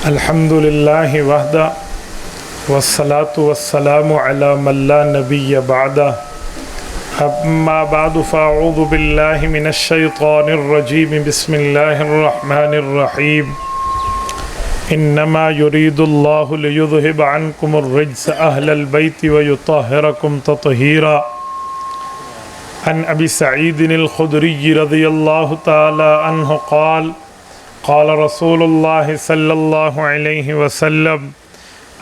الحمدللہ وحدہ والصلاة والسلام علی من لا نبی بعدہ اما بعد فاعوذ باللہ من الشیطان الرجیم بسم اللہ الرحمن الرحیم انما یرید اللہ لیذہب عنکم الرجس اہل البیت ویطہرکم تطہیرا عن ابی سعید الخدری رضی اللہ تعالی عنہ قال قال رسول اللہ صلی اللہ علیہ وسلم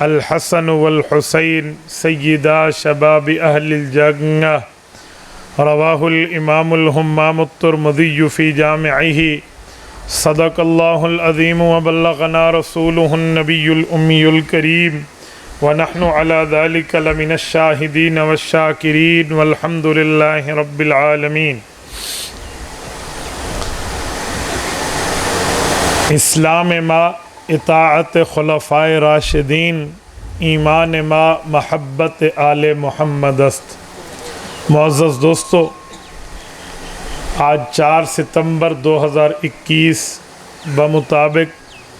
الحسن والحسین سیدا شباب اہل الجنہ رواہ الامام الہمام الترمذی فی جامعہ صدق اللہ العظیم وبلغنا رسولہ النبی الامی الکریم ونحن علی ذلک لمن الشاہدین والشاکرین والحمد للہ رب العالمین۔ اسلام ما اطاعت خلفائے راشدین، ایمان ما محبت آل محمد است۔ معزز دوستو، آج 4 ستمبر 2021 بمطابق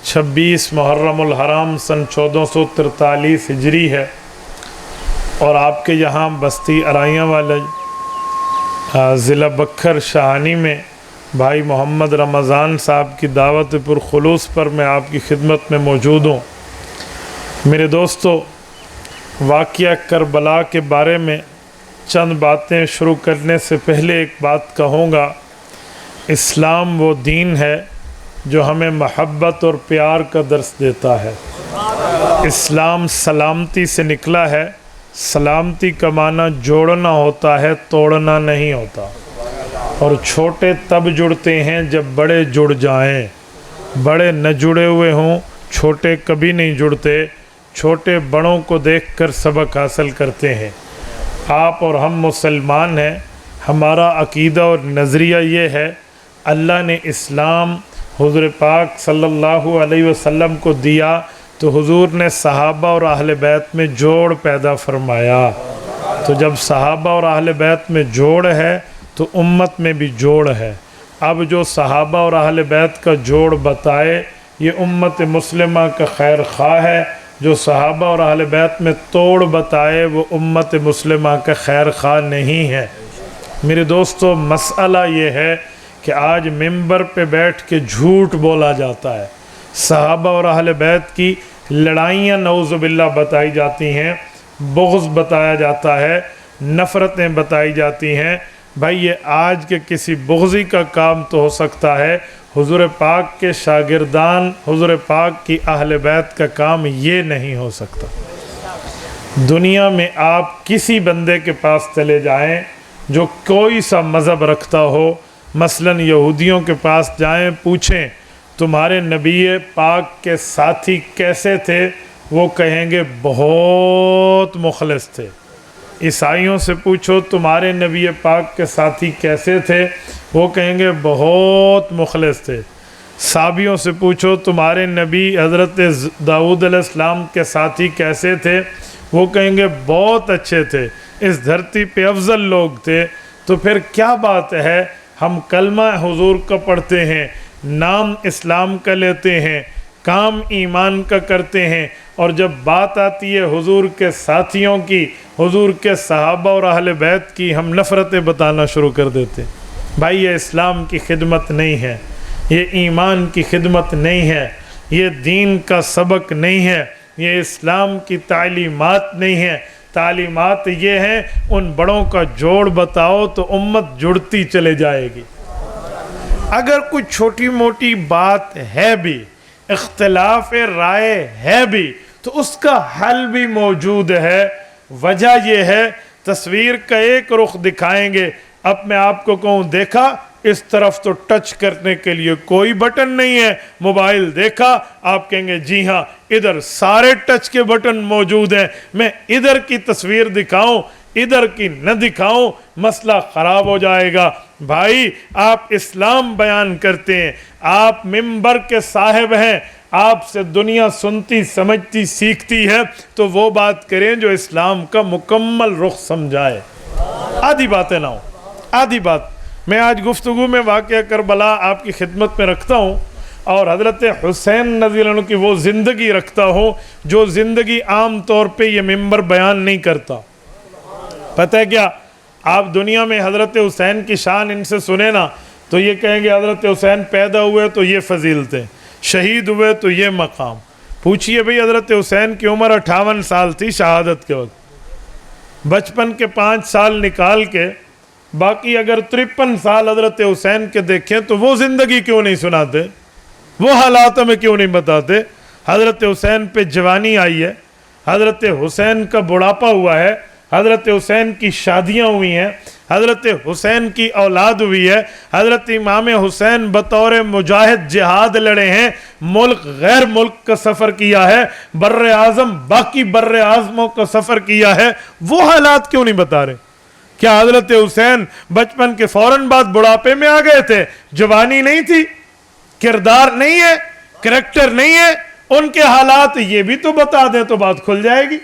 26 محرم الحرام سن 1443 ہجری ہے، اور آپ کے یہاں بستی ارائیاں والے ضلع بکھر شاہانی میں بھائی محمد رمضان صاحب کی دعوت پرخلوص پر میں آپ کی خدمت میں موجود ہوں۔ میرے دوستو، واقعہ کربلا کے بارے میں چند باتیں شروع کرنے سے پہلے ایک بات کہوں گا۔ اسلام وہ دین ہے جو ہمیں محبت اور پیار کا درس دیتا ہے۔ اسلام سلامتی سے نکلا ہے۔ سلامتی کا معنی جوڑنا ہوتا ہے، توڑنا نہیں ہوتا۔ اور چھوٹے تب جڑتے ہیں جب بڑے جڑ جائیں، بڑے نہ جڑے ہوئے ہوں چھوٹے کبھی نہیں جڑتے۔ چھوٹے بڑوں کو دیکھ کر سبق حاصل کرتے ہیں۔ آپ اور ہم مسلمان ہیں، ہمارا عقیدہ اور نظریہ یہ ہے، اللہ نے اسلام حضور پاک صلی اللہ علیہ وسلم کو دیا تو حضور نے صحابہ اور اہل بیت میں جوڑ پیدا فرمایا۔ تو جب صحابہ اور اہل بیت میں جوڑ ہے تو امت میں بھی جوڑ ہے۔ اب جو صحابہ اور اہل بیت کا جوڑ بتائے یہ امت مسلمہ کا خیر خواہ ہے، جو صحابہ اور اہل بیت میں توڑ بتائے وہ امت مسلمہ کا خیر خواہ نہیں ہے۔ میرے دوستو، مسئلہ یہ ہے کہ آج ممبر پہ بیٹھ کے جھوٹ بولا جاتا ہے، صحابہ اور اہل بیت کی لڑائیاں نعوذ باللہ بتائی جاتی ہیں، بغض بتایا جاتا ہے، نفرتیں بتائی جاتی ہیں۔ بھائی یہ آج کے کسی بغضی کا کام تو ہو سکتا ہے، حضور پاک کے شاگردان حضور پاک کی اہل بیت کا کام یہ نہیں ہو سکتا۔ دنیا میں آپ کسی بندے کے پاس چلے جائیں جو کوئی سا مذہب رکھتا ہو، مثلاً یہودیوں کے پاس جائیں، پوچھیں تمہارے نبی پاک کے ساتھی کیسے تھے، وہ کہیں گے بہت مخلص تھے۔ عیسائیوں سے پوچھو تمہارے نبی پاک کے ساتھی کیسے تھے، وہ کہیں گے بہت مخلص تھے۔ صحابیوں سے پوچھو تمہارے نبی حضرت داؤد علیہ السلام کے ساتھی کیسے تھے، وہ کہیں گے بہت اچھے تھے، اس دھرتی پہ افضل لوگ تھے۔ تو پھر کیا بات ہے، ہم کلمہ حضور کا پڑھتے ہیں، نام اسلام کا لیتے ہیں، کام ایمان کا کرتے ہیں، اور جب بات آتی ہے حضور کے ساتھیوں کی، حضور کے صحابہ اور اہل بیت کی، ہم نفرتیں بتانا شروع کر دیتے ہیں۔ بھائی یہ اسلام کی خدمت نہیں ہے، یہ ایمان کی خدمت نہیں ہے، یہ دین کا سبق نہیں ہے، یہ اسلام کی تعلیمات نہیں ہے۔ تعلیمات یہ ہیں ان بڑوں کا جوڑ بتاؤ تو امت جڑتی چلے جائے گی۔ اگر کوئی چھوٹی موٹی بات ہے بھی، اختلاف رائے ہے بھی، تو اس کا حل بھی موجود ہے۔ وجہ یہ ہے، تصویر کا ایک رخ دکھائیں گے، اب میں آپ کو کہوں دیکھا اس طرف تو ٹچ کرنے کے لیے کوئی بٹن نہیں ہے، موبائل دیکھا، آپ کہیں گے جی ہاں ادھر سارے ٹچ کے بٹن موجود ہیں، میں ادھر کی تصویر دکھاؤں ادھر کی نہ دکھاؤں، مسئلہ خراب ہو جائے گا۔ بھائی آپ اسلام بیان کرتے ہیں، آپ ممبر کے صاحب ہیں، آپ سے دنیا سنتی سمجھتی سیکھتی ہے، تو وہ بات کریں جو اسلام کا مکمل رخ سمجھائے، آدھی باتیں نہ ہوں۔ آدھی بات میں آج گفتگو میں واقعہ کربلا آپ کی خدمت میں رکھتا ہوں، اور حضرت حسین رضی اللہ عنہ کی وہ زندگی رکھتا ہوں جو زندگی عام طور پہ یہ ممبر بیان نہیں کرتا. پتہ ہے کیا؟ آپ دنیا میں حضرت حسین کی شان ان سے سنے نا تو یہ کہیں گے حضرت حسین پیدا ہوئے تو یہ فضیلتیں، شہید ہوئے تو یہ مقام. پوچھئے بھئی حضرت حسین کی عمر 58 سال تھی شہادت کے وقت، بچپن کے 5 سال نکال کے باقی اگر 53 سال حضرت حسین کے دیکھیں تو وہ زندگی کیوں نہیں سناتے، وہ حالات میں کیوں نہیں بتاتے؟ حضرت حسین پہ جوانی آئی ہے، حضرت حسین کا بڑھاپا ہوا ہے، حضرت حسین کی شادیاں ہوئی ہیں، حضرت حسین کی اولاد ہوئی ہے، حضرت امام حسین بطور مجاہد جہاد لڑے ہیں، ملک غیر ملک کا سفر کیا ہے، بر اعظم باقی بر اعظموں کا سفر کیا ہے. وہ حالات کیوں نہیں بتا رہے؟ کیا حضرت حسین بچپن کے فوراً بعد بڑھاپے میں آ گئے تھے؟ جوانی نہیں تھی؟ کردار نہیں ہے؟ کریکٹر نہیں ہے؟ ان کے حالات یہ بھی تو بتا دیں تو بات کھل جائے گی.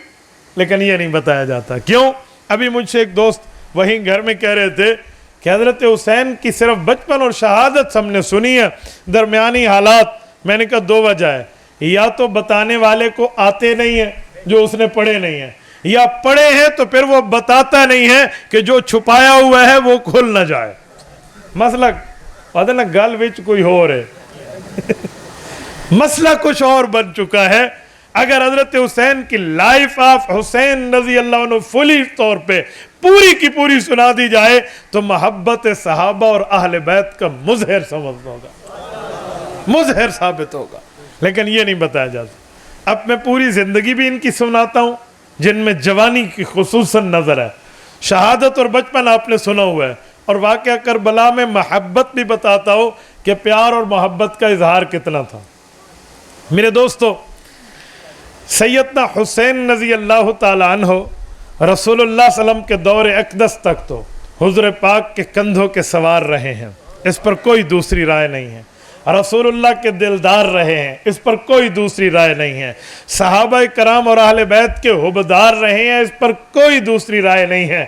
لیکن یہ نہیں بتایا جاتا. کیوں؟ ابھی مجھ سے ایک دوست وہیں گھر میں کہہ رہے تھے کہ حضرت حسین کی صرف بچپن اور شہادت ہم نے سنی ہے، درمیانی حالات. میں نے کہا 2 وجہ ہے، یا تو بتانے والے کو آتے نہیں ہیں جو اس نے پڑھے نہیں ہیں، یا پڑھے ہیں تو پھر وہ بتاتا نہیں ہے کہ جو چھپایا ہوا ہے وہ کھل نہ جائے. مسئلہ پتہ نہ گل وچ کوئی ہو رہے مسئلہ کچھ اور بن چکا ہے. اگر حضرت حسین کی لائف آف حسین رضی اللہ عنہ فلی طور پہ پوری کی پوری سنا دی جائے تو محبت صحابہ اور اہل بیت کا مظہر سمجھ ہوگا، مظہر ثابت ہوگا. لیکن یہ نہیں بتایا جاتا. اب میں پوری زندگی بھی ان کی سناتا ہوں جن میں جوانی کی خصوصاً نظر ہے، شہادت اور بچپن آپ نے سنا ہوا ہے، اور واقعہ کربلا میں محبت بھی بتاتا ہوں کہ پیار اور محبت کا اظہار کتنا تھا. میرے دوستو، سیدنا حسین رضی اللہ تعالیٰ عنہ رسول اللہ صلی اللہ علیہ وسلم کے دور اقدس تک تو حضور پاک کے کندھوں کے سوار رہے ہیں، اس پر کوئی دوسری رائے نہیں ہے. رسول اللہ کے دلدار رہے ہیں، اس پر کوئی دوسری رائے نہیں ہے. صحابہ کرام اور اہل بیت کے حبدار رہے ہیں، اس پر کوئی دوسری رائے نہیں ہے.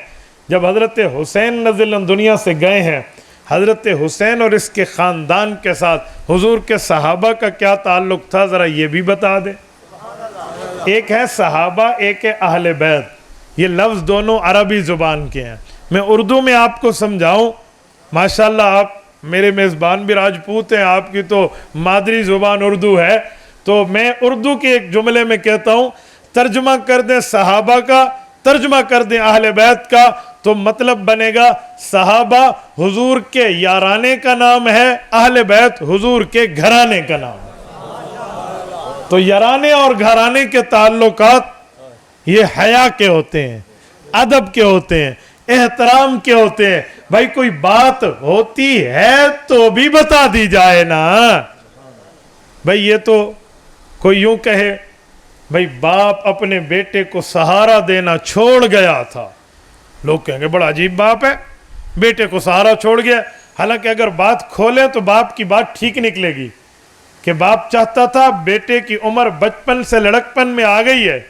جب حضرت حسین رضی اللہ عنہ دنیا سے گئے ہیں، حضرت حسین اور اس کے خاندان کے ساتھ حضور کے صحابہ کا کیا تعلق تھا ذرا یہ بھی بتا دیں. ایک ہے صحابہ، ایک ہے اہل بیت. یہ لفظ دونوں عربی زبان کے ہیں. میں اردو میں آپ کو سمجھاؤں. ماشاءاللہ آپ میرے میزبان بھی راجپوت ہیں، آپ کی تو مادری زبان اردو ہے، تو میں اردو کے ایک جملے میں کہتا ہوں ترجمہ کر دیں صحابہ کا، ترجمہ کر دیں اہل بیت کا، تو مطلب بنے گا صحابہ حضور کے یارانے کا نام ہے، اہل بیت حضور کے گھرانے کا نام ہے. تو یارانے اور گھرانے کے تعلقات یہ حیا کے ہوتے ہیں، ادب کے ہوتے ہیں، احترام کے ہوتے ہیں. بھائی کوئی بات ہوتی ہے تو بھی بتا دی جائے نا. بھائی یہ تو کوئی یوں کہے بھائی باپ اپنے بیٹے کو سہارا دینا چھوڑ گیا تھا، لوگ کہیں گے بڑا عجیب باپ ہے، بیٹے کو سہارا چھوڑ گیا. حالانکہ اگر بات کھولیں تو باپ کی بات ٹھیک نکلے گی کہ باپ چاہتا تھا بیٹے کی عمر بچپن سے لڑکپن میں آ گئی ہے،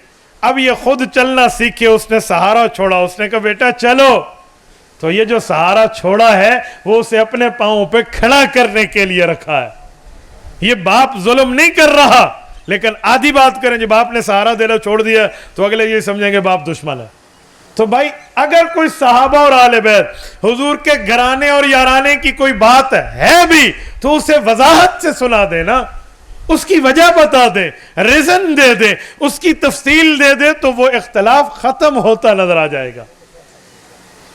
اب یہ خود چلنا سیکھے، اس نے سہارا چھوڑا، اس نے کہا بیٹا چلو. تو یہ جو سہارا چھوڑا ہے وہ اسے اپنے پاؤں پہ کھڑا کرنے کے لیے رکھا ہے. یہ باپ ظلم نہیں کر رہا، لیکن آدھی بات کریں جب باپ نے سہارا دینا چھوڑ دیا تو اگلے یہ سمجھیں گے باپ دشمن ہے. تو بھائی اگر کوئی صحابہ اور اہل بیت حضور کے گھرانے اور یارانے کی کوئی بات ہے بھی تو اسے وضاحت سے سنا دے نا، اس کی وجہ بتا دے، ریزن دے دے، اس کی تفصیل دے دے، تو وہ اختلاف ختم ہوتا نظر آ جائے گا.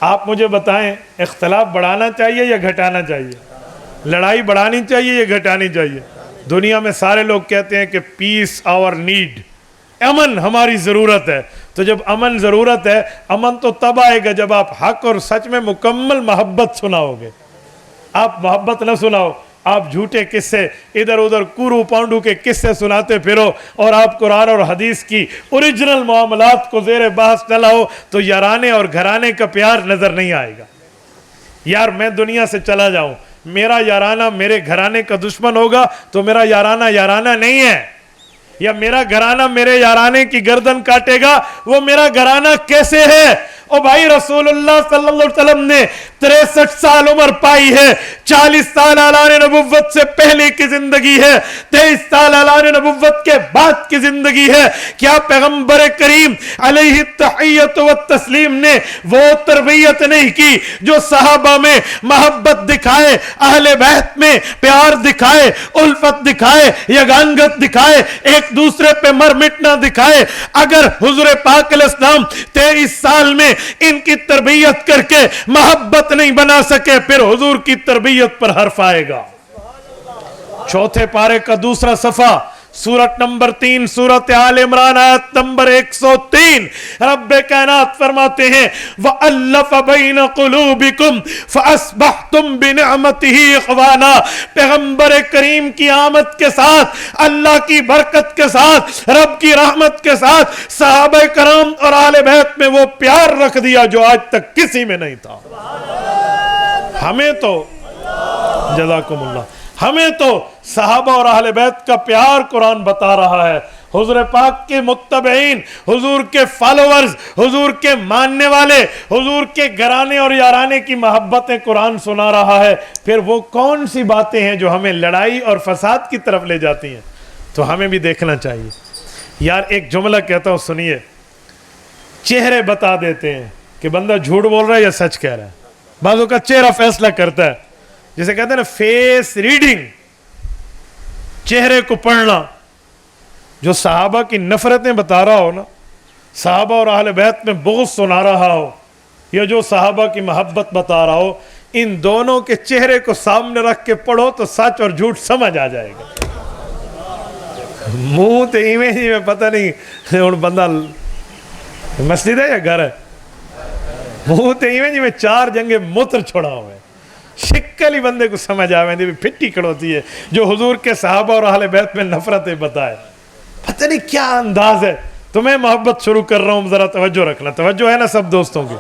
آپ مجھے بتائیں اختلاف بڑھانا چاہیے یا گھٹانا چاہیے؟ لڑائی بڑھانی چاہیے یا گھٹانی چاہیے؟ دنیا میں سارے لوگ کہتے ہیں کہ پیس آور نیڈ، امن ہماری ضرورت ہے. تو جب امن ضرورت ہے، امن تو تب آئے گا جب آپ حق اور سچ میں مکمل محبت سناؤ گے. آپ محبت نہ سناؤ، آپ جھوٹے قصے ادھر ادھر کورو پانڈو کے قصے سناتے پھرو، اور آپ قرآن اور حدیث کی اوریجنل معاملات کو زیر بحث نہ لاؤ تو یارانے اور گھرانے کا پیار نظر نہیں آئے گا. یار میں دنیا سے چلا جاؤں، میرا یارانہ میرے گھرانے کا دشمن ہوگا تو میرا یارانہ یارانہ نہیں ہے. یا میرا گھرانہ میرے یارانے کی گردن کاٹے گا، وہ میرا گھرانہ کیسے ہے؟ او بھائی رسول اللہ صلی اللہ علیہ وسلم نے 63 سال عمر پائی ہے، 40 سال اعلان نبوت سے پہلے کی زندگی ہے، 23 سال اعلان نبوت کے بعد کی زندگی ہے۔ کیا پیغمبر کریم علیہ التحیت والتسلیم نے وہ تربیت نہیں کی جو صحابہ میں محبت دکھائے، اہل بیت میں پیار دکھائے، الفت دکھائے، یگانگت دکھائے، ایک دوسرے پہ مر مٹنا دکھائے؟ اگر حضور پاک علیہ السلام 23 سال میں ان کی تربیت کر کے محبت نہیں بنا سکے، پھر حضور کی تربیت پر حرف آئے گا۔ چوتھے پارے کا دوسرا صفحہ، سورت نمبر 3، سورت آل عمران، آیت نمبر 103، رب کائنات فرماتے ہیں وَأَلَّفَ بَيْنَ قُلُوبِكُمْ فَأَصْبَحْتُمْ بِنِعْمَتِهِ إِخْوَانًا۔ پیغمبر کریم کی آمد کے ساتھ، اللہ کی برکت کے ساتھ، رب کی رحمت کے ساتھ صحابہ کرام اور اہل بیت میں وہ پیار رکھ دیا جو آج تک کسی میں نہیں تھا۔ ہمیں تو جزاکم اللہ، ہمیں تو صحابہ اور اہل بیت کا پیار قرآن بتا رہا ہے۔ حضور پاک کے متبعین، حضور کے فالوورز، حضور کے ماننے والے، حضور کے گھرانے اور یارانے کی محبتیں قرآن سنا رہا ہے۔ پھر وہ کون سی باتیں ہیں جو ہمیں لڑائی اور فساد کی طرف لے جاتی ہیں؟ تو ہمیں بھی دیکھنا چاہیے۔ یار ایک جملہ کہتا ہوں، سنیے، چہرے بتا دیتے ہیں کہ بندہ جھوٹ بول رہا ہے یا سچ کہہ رہا ہے۔ بعضوں کا چہرہ فیصلہ کرتا ہے، جسے کہتے ہیں نا فیس ریڈنگ، چہرے کو پڑھنا۔ جو صحابہ کی نفرتیں بتا رہا ہو نا، صحابہ اور اہل بیت میں بغض سنا رہا ہو، یا جو صحابہ کی محبت بتا رہا ہو، ان دونوں کے چہرے کو سامنے رکھ کے پڑھو تو سچ اور جھوٹ سمجھ آ جائے گا۔ منہ تے ایویں ہی میں پتہ نہیں ہن بندہ مسجد ہے یا گھر ہے، منہ تے ایویں جی میں 4 جنگے موتر چھوڑا ہوئے، شکل ہی بندے کو سمجھ آویں دی بھی پھٹی کھڑوتی ہے جو حضور کے صحابہ اور اہل بیت میں نفرتیں بتائے۔ پتہ نہیں کیا انداز ہے۔ تو میں محبت شروع کر رہا ہوں، ذرا توجہ رکھنا۔ توجہ ہے نا سب دوستوں کی،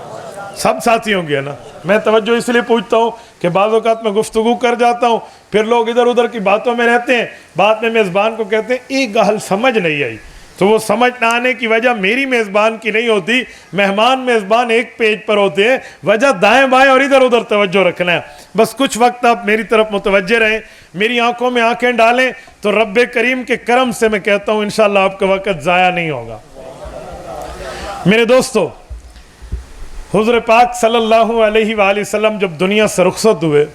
سب ساتھیوں کی ہے نا؟ میں توجہ اس لیے پوچھتا ہوں کہ بعض اوقات میں گفتگو کر جاتا ہوں، پھر لوگ ادھر ادھر کی باتوں میں رہتے ہیں، بعد میں میزبان کو کہتے ہیں ایک گل سمجھ نہیں آئی، تو وہ سمجھ نہ آنے کی وجہ میری میزبان کی نہیں ہوتی، مہمان میزبان ایک پیج پر ہوتے ہیں، وجہ دائیں بائیں اور ادھر ادھر توجہ رکھنا ہے۔ بس کچھ وقت آپ میری طرف متوجہ رہیں، میری آنکھوں میں آنکھیں ڈالیں، تو رب کریم کے کرم سے میں کہتا ہوں انشاءاللہ آپ کا وقت ضائع نہیں ہوگا۔ میرے دوستو، حضور پاک صلی اللہ علیہ وآلہ وسلم جب دنیا سے رخصت ہوئے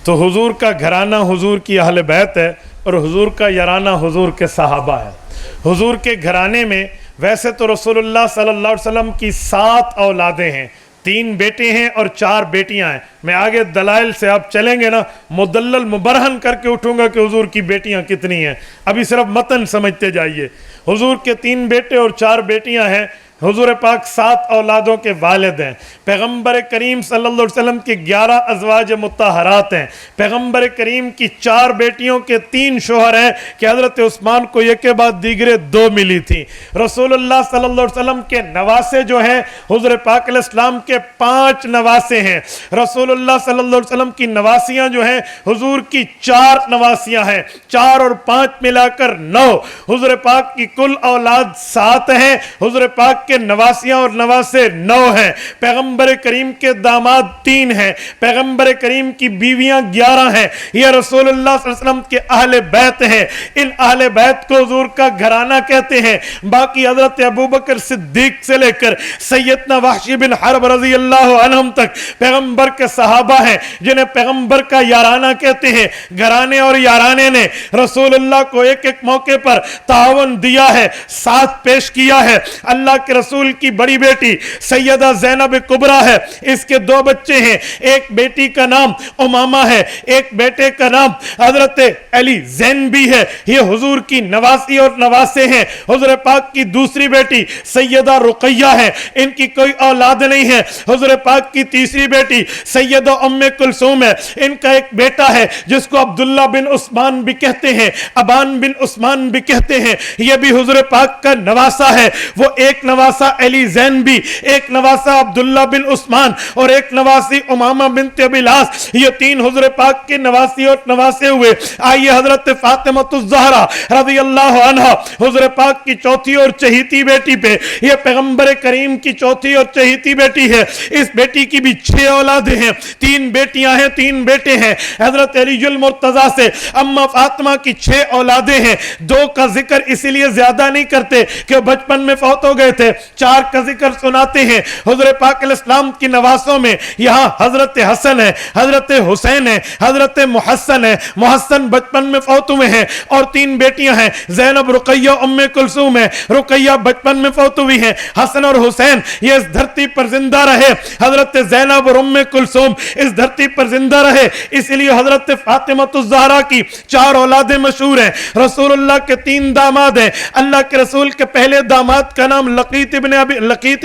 تو حضور کا گھرانہ حضور کی اہل بیت ہے، اور حضور کا یارانہ حضور کے صحابہ ہے۔ حضور کے گھرانے میں ویسے تو رسول اللہ صلی اللہ علیہ وسلم کی 7 اولادیں ہیں، 3 بیٹے ہیں اور 4 بیٹیاں ہیں۔ میں آگے دلائل سے آپ چلیں گے نا، مدلل مبرہن کر کے اٹھوں گا کہ حضور کی بیٹیاں کتنی ہیں، ابھی صرف متن سمجھتے جائیے۔ حضور کے 3 بیٹے اور 4 بیٹیاں ہیں۔ حضور پاک 7 اولادوں کے والد ہیں۔ پیغمبر کریم صلی اللہ علیہ وسلم کے 11 ازواج مطہرات ہیں۔ پیغمبر کریم کی 4 بیٹیوں کے 3 شوہر ہیں کہ حضرت عثمان کو یک کے بعد دیگرے 2 ملی تھیں۔ رسول اللہ صلی اللہ علیہ وسلم کے نواسے جو ہیں، حضور پاک علیہ السلام کے 5 نواسے ہیں۔ رسول اللہ صلی اللہ علیہ وسلم کی نواسیاں جو ہیں، حضور کی 4 نواسیاں ہیں، 4 اور 5 ملا کر 9۔ حضور پاک کی کل اولاد 7 ہیں، حضور پاک کے نواسیاں اور نواسے 9 ہیں۔ پیغمبر کریم کے داماد 3 ہیں، پیغمبر کریم کی بیویاں 11 ہیں۔ یہ رسول اللہ صلی اللہ علیہ وسلم کے اہل بیت ہیں۔ ان اہل بیت کو حضور کا گھرانہ کہتے ہیں۔ باقی حضرت ابوبکر صدیق سے لے کر سیدنا وحشی بن حرب رضی اللہ عنہم تک پیغمبر کے صحابہ ہیں جنہیں پیغمبر کا یارانہ کہتے ہیں۔ گھرانے اور یارانے نے رسول اللہ کو ایک ایک موقع پر تعاون دیا ہے، ساتھ پیش کیا ہے۔ اللہ کے رسول کی بڑی بیٹی سیدہ زینب کبریٰ ہے، اس کے 2 بچے ہیں، ایک بیٹی کا نام امامہ ہے، ایک بیٹے کا نام حضرت علی زین بھی ہے۔ یہ حضور کی نواسی اور نواسے ہیں۔ حضور پاک کی دوسری بیٹی سیدہ رقیہ ہے، ان کی کوئی اولاد نہیں ہے۔ حضور پاک کی تیسری بیٹی سیدہ ام کلثوم ہے، ان کا ایک بیٹا ہے جس کو عبداللہ بن عثمان بھی کہتے ہیں، ابان بن عثمان بھی کہتے ہیں، یہ بھی حضور پاک کا نواسا ہے۔ وہ ایک نواسا نواسا علی زین بھی، ایک نواسا عبداللہ بن عثمان اور ایک نواسی امامہ بنت ابی العاص، یہ تین حضور پاک کے نواسی اور نواسے ہوئے۔ آئیے حضرت فاطمہ الزہرا رضی اللہ عنہا حضور پاک کی چوتھی اور چہیتی بیٹی پہ، یہ پیغمبر کریم کی چوتھی اور چہیتی بیٹی ہے۔ اس بیٹی کی بھی 6 اولادیں ہیں، 3 بیٹیاں ہیں 3 بیٹے ہیں۔ حضرت علی المرتضیٰ سے اما فاطمہ کی 6 اولادیں ہیں، 2 کا ذکر اسی لیے زیادہ نہیں کرتے کہ بچپن میں فوت ہو گئے تھے، 4 کا ذکر سناتے ہیں۔ حضور پاک علیہ السلام کی نواسوں میں یہاں حضرت حسن ہے، حضرت حسین ہے، حضرت محسن ہے، محسن بچپن میں فوت ہوئے ہیں، اور 3 بیٹیاں ہیں، زینب، رقیہ، ام کلثوم ہے، رقیہ بچپن میں فوت ہوئی ہیں۔ حسن اور حسین یہ اس دھرتی پر زندہ رہے، حضرت زینب اور ام کلثوم اس دھرتی پر زندہ رہے، اس لیے حضرت فاطمہ الزہرا کی 4 اولادیں مشہور ہیں۔ رسول اللہ کے 3 داماد ہیں۔ اللہ کے رسول کے پہلے داماد کا نام لقیط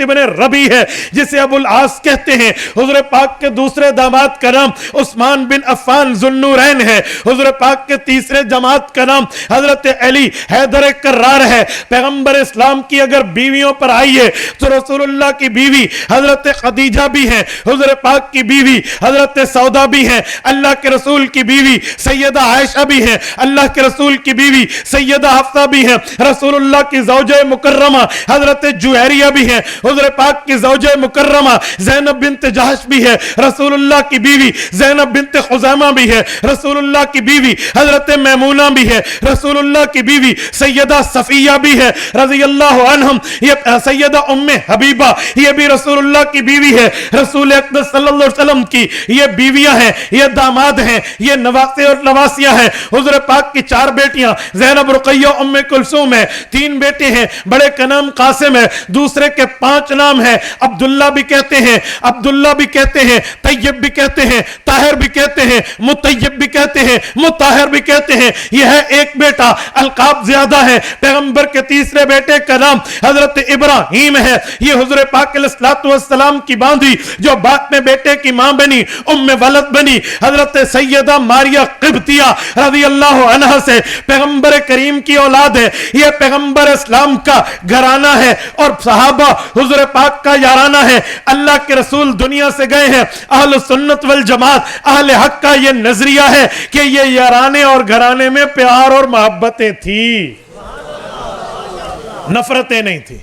ابن ربی ہے، جسے ابو العاص کہتے ہیں۔ حضور پاک کے دوسرے داماد کا نام عثمان بن عفان ذوالنورین ہے۔ حضور پاک کے تیسرے داماد کا نام حضرت علی حیدر کرار ہے۔ پیغمبر اسلام کی اگر بیویوں پر آئیے تو رسول اللہ کی بیوی حضرت خدیجہ بھی ہیں، حضور پاک کی بیوی حضرت سودا بھی ہیں، اللہ کے رسول کی بیوی سیدہ عائشہ بھی ہیں، اللہ کے رسول کی بیوی سیدہ حفصہ بھی ہیں، رسول اللہ کی زوجہ مکرمہ حضرت جویریہ بھی ہیں، حضور پاک کی زوجہ مکرمہ زینب بنت جہش بھی ہے، رسول اللہ کی بیوی زینب بنت خزیمہ بھی ہے، رسول اللہ کی بیوی حضرت میمونہ بھی ہے، رسول اللہ کی بیوی سیدہ صفیہ بھی ہے رضی اللہ عنہم، یہ سیدہ ام حبیبہ یہ بھی رسول اللہ کی بیوی ہے، رسول اقدس صلی اللہ علیہ وسلم کی یہ بیویاں ہیں، یہ داماد ہیں، یہ نواسے اور نواسیاں ہیں۔ حضور پاک کی 4 بیٹیاں زینب، رقیہ، ام کلثوم ہے، 3 بیٹے ہیں، بڑے کا نام قاسم ہے، دوسرے کے 5 نام ہیں، عبداللہ بھی کہتے ہیں، عبداللہ بھی کہتے ہیں، طیب بھی کہتے ہیں، طاہر بھی کہتے ہیں، مطیب بھی کہتے ہیں، مطہر بھی کہتے ہیں۔ یہ ہے ایک بیٹا، القاب زیادہ ہے۔ پیغمبر کے تیسرے بیٹے کا نام حضرت ابراہیم ہے، یہ حضور پاک علیہ السلام کی باندھی جو بعد میں بیٹے کی ماں بنی، ام ولد بنی، حضرت سیدہ ماریہ قبطیہ رضی اللہ عنہ سے پیغمبر کریم کی اولاد ہے۔ یہ پیغمبر اسلام کا گھرانہ ہے اور صحابہ حضور پاک کا یارانہ ہے۔ اللہ کے رسول دنیا سے گئے ہیں، اہل سنت والجماعت اہل حق کا یہ نظریہ ہے کہ یہ یارانے اور گھرانے میں پیار اور محبتیں تھی، نفرتیں نہیں تھی،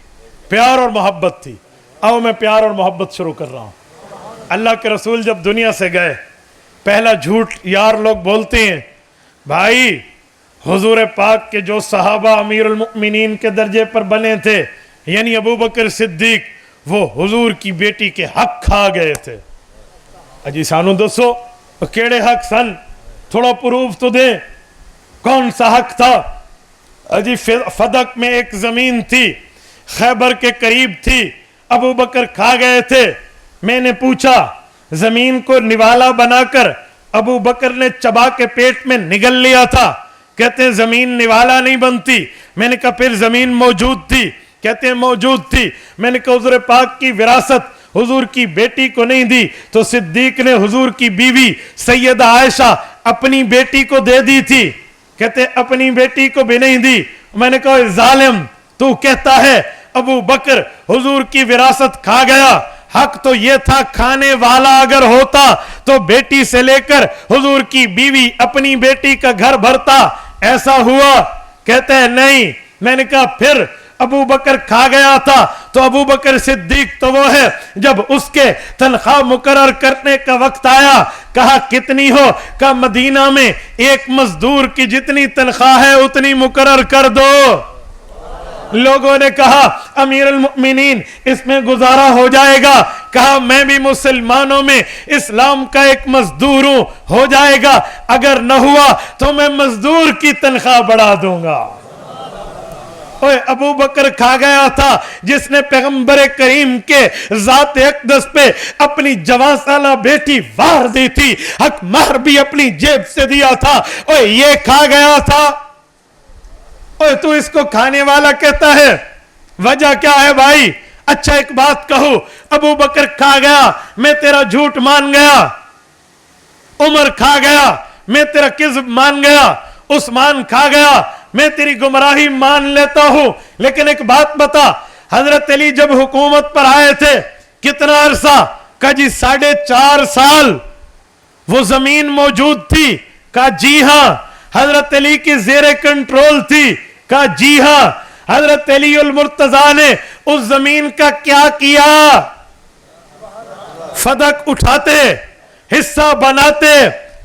پیار اور محبت تھی۔ آؤ میں پیار اور محبت شروع کر رہا ہوں۔ اللہ کے رسول جب دنیا سے گئے، پہلا جھوٹ یار لوگ بولتے ہیں، بھائی حضور پاک کے جو صحابہ امیر المؤمنین کے درجے پر بنے تھے، یعنی ابو بکر صدیق، وہ حضور کی بیٹی کے حق کھا گئے تھے۔ اجی سانو دسو کیڑے حق سن، تھوڑا پروف تو دیں، کون سا حق تھا؟ اجی فدق میں ایک زمین تھی، خیبر کے قریب تھی، ابو بکر کھا گئے تھے۔ میں نے پوچھا، زمین کو نوالا بنا کر ابو بکر نے چبا کے پیٹ میں نگل لیا تھا؟ کہتے ہیں زمین نوالا نہیں بنتی۔ میں نے کہا پھر زمین موجود تھی؟ کہتے ہیں موجود تھی۔ میں نے کہا حضور پاک کی وراثت حضور کی بیٹی کو نہیں دی تو صدیق نے حضور کی بیوی سیدہ عائشہ اپنی بیٹی کو دے دی تھی؟ کہتے اپنی بیٹی کو بھی نہیں دی۔ میں نے کہا ظالم، تو کہتا ہے ابو بکر حضور کی وراثت کھا گیا، حق تو یہ تھا کھانے والا اگر ہوتا تو بیٹی سے لے کر حضور کی بیوی اپنی بیٹی کا گھر بھرتا، ایسا ہوا؟ کہتے ہیں نہیں۔ میں نے کہا پھر ابو بکر کھا گیا تھا تو ابو بکر صدیق تو وہ ہے جب اس کے تنخواہ مقرر کرنے کا وقت آیا، کہا کتنی ہو؟ کہا مدینہ میں ایک مزدور کی جتنی تنخواہ ہے اتنی مقرر کر دو۔ لوگوں نے کہا امیر المؤمنین اس میں گزارا ہو جائے گا؟ کہا میں بھی مسلمانوں میں اسلام کا ایک مزدور ہوں، ہو جائے گا، اگر نہ ہوا تو میں مزدور کی تنخواہ بڑھا دوں گا۔ ابو بکر کھا گیا تھا جس نے پیغمبر کریم کے ذات اقدس پہ اپنی 12 سالہ بیٹی وار دی تھی، حق مہر بھی اپنی جیب سے دیا تھا، یہ کھا گیا تھا۔ تو اس کو کھانے والا کہتا ہے، وجہ کیا ہے بھائی؟ اچھا ایک بات کہو، ابو بکر کھا گیا میں تیرا جھوٹ مان گیا، عمر کھا گیا میں تیرا کذب مان گیا، عثمان کھا گیا میں تیری گمراہی مان لیتا ہوں، لیکن ایک بات بتا، حضرت علی جب حکومت پر آئے تھے کتنا عرصہ؟ کہا جی 4.5 سال وہ زمین موجود تھی؟ کہا جی ہاں۔ حضرت علی کی زیر کنٹرول تھی؟ کہا جی ہاں۔ حضرت علی المرتضیٰ نے اس زمین کا کیا کیا؟ فدق اٹھاتے، حصہ بناتے،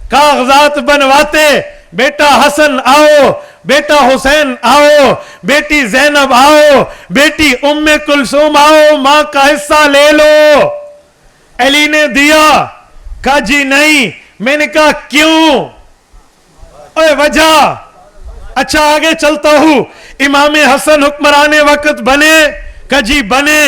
کاغذات بنواتے، بیٹا حسن آؤ، بیٹا حسین آؤ، بیٹی زینب آؤ، بیٹی ام کلثوم آؤ، ماں کا حصہ لے لو۔ علی نے دیا؟ کہا جی نہیں۔ میں نے کہا کیوں؟ اے وجہ؟ اچھا آگے چلتا ہوں۔ امام حسن حکمران وقت بنے؟ کہا جی بنے۔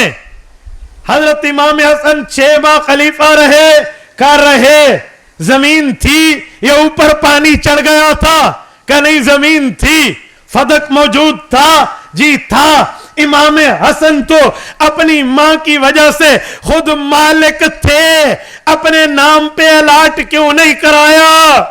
حضرت امام حسن 6 ماہ خلیفہ رہے؟ کہا رہے۔ زمین تھی یا اوپر پانی چڑھ گیا تھا؟ کہ نہیں زمین تھی۔ فدق موجود تھا؟ جی تھا۔ امام حسن تو اپنی ماں کی وجہ سے خود مالک تھے، اپنے نام پہ الاٹ کیوں نہیں کرایا؟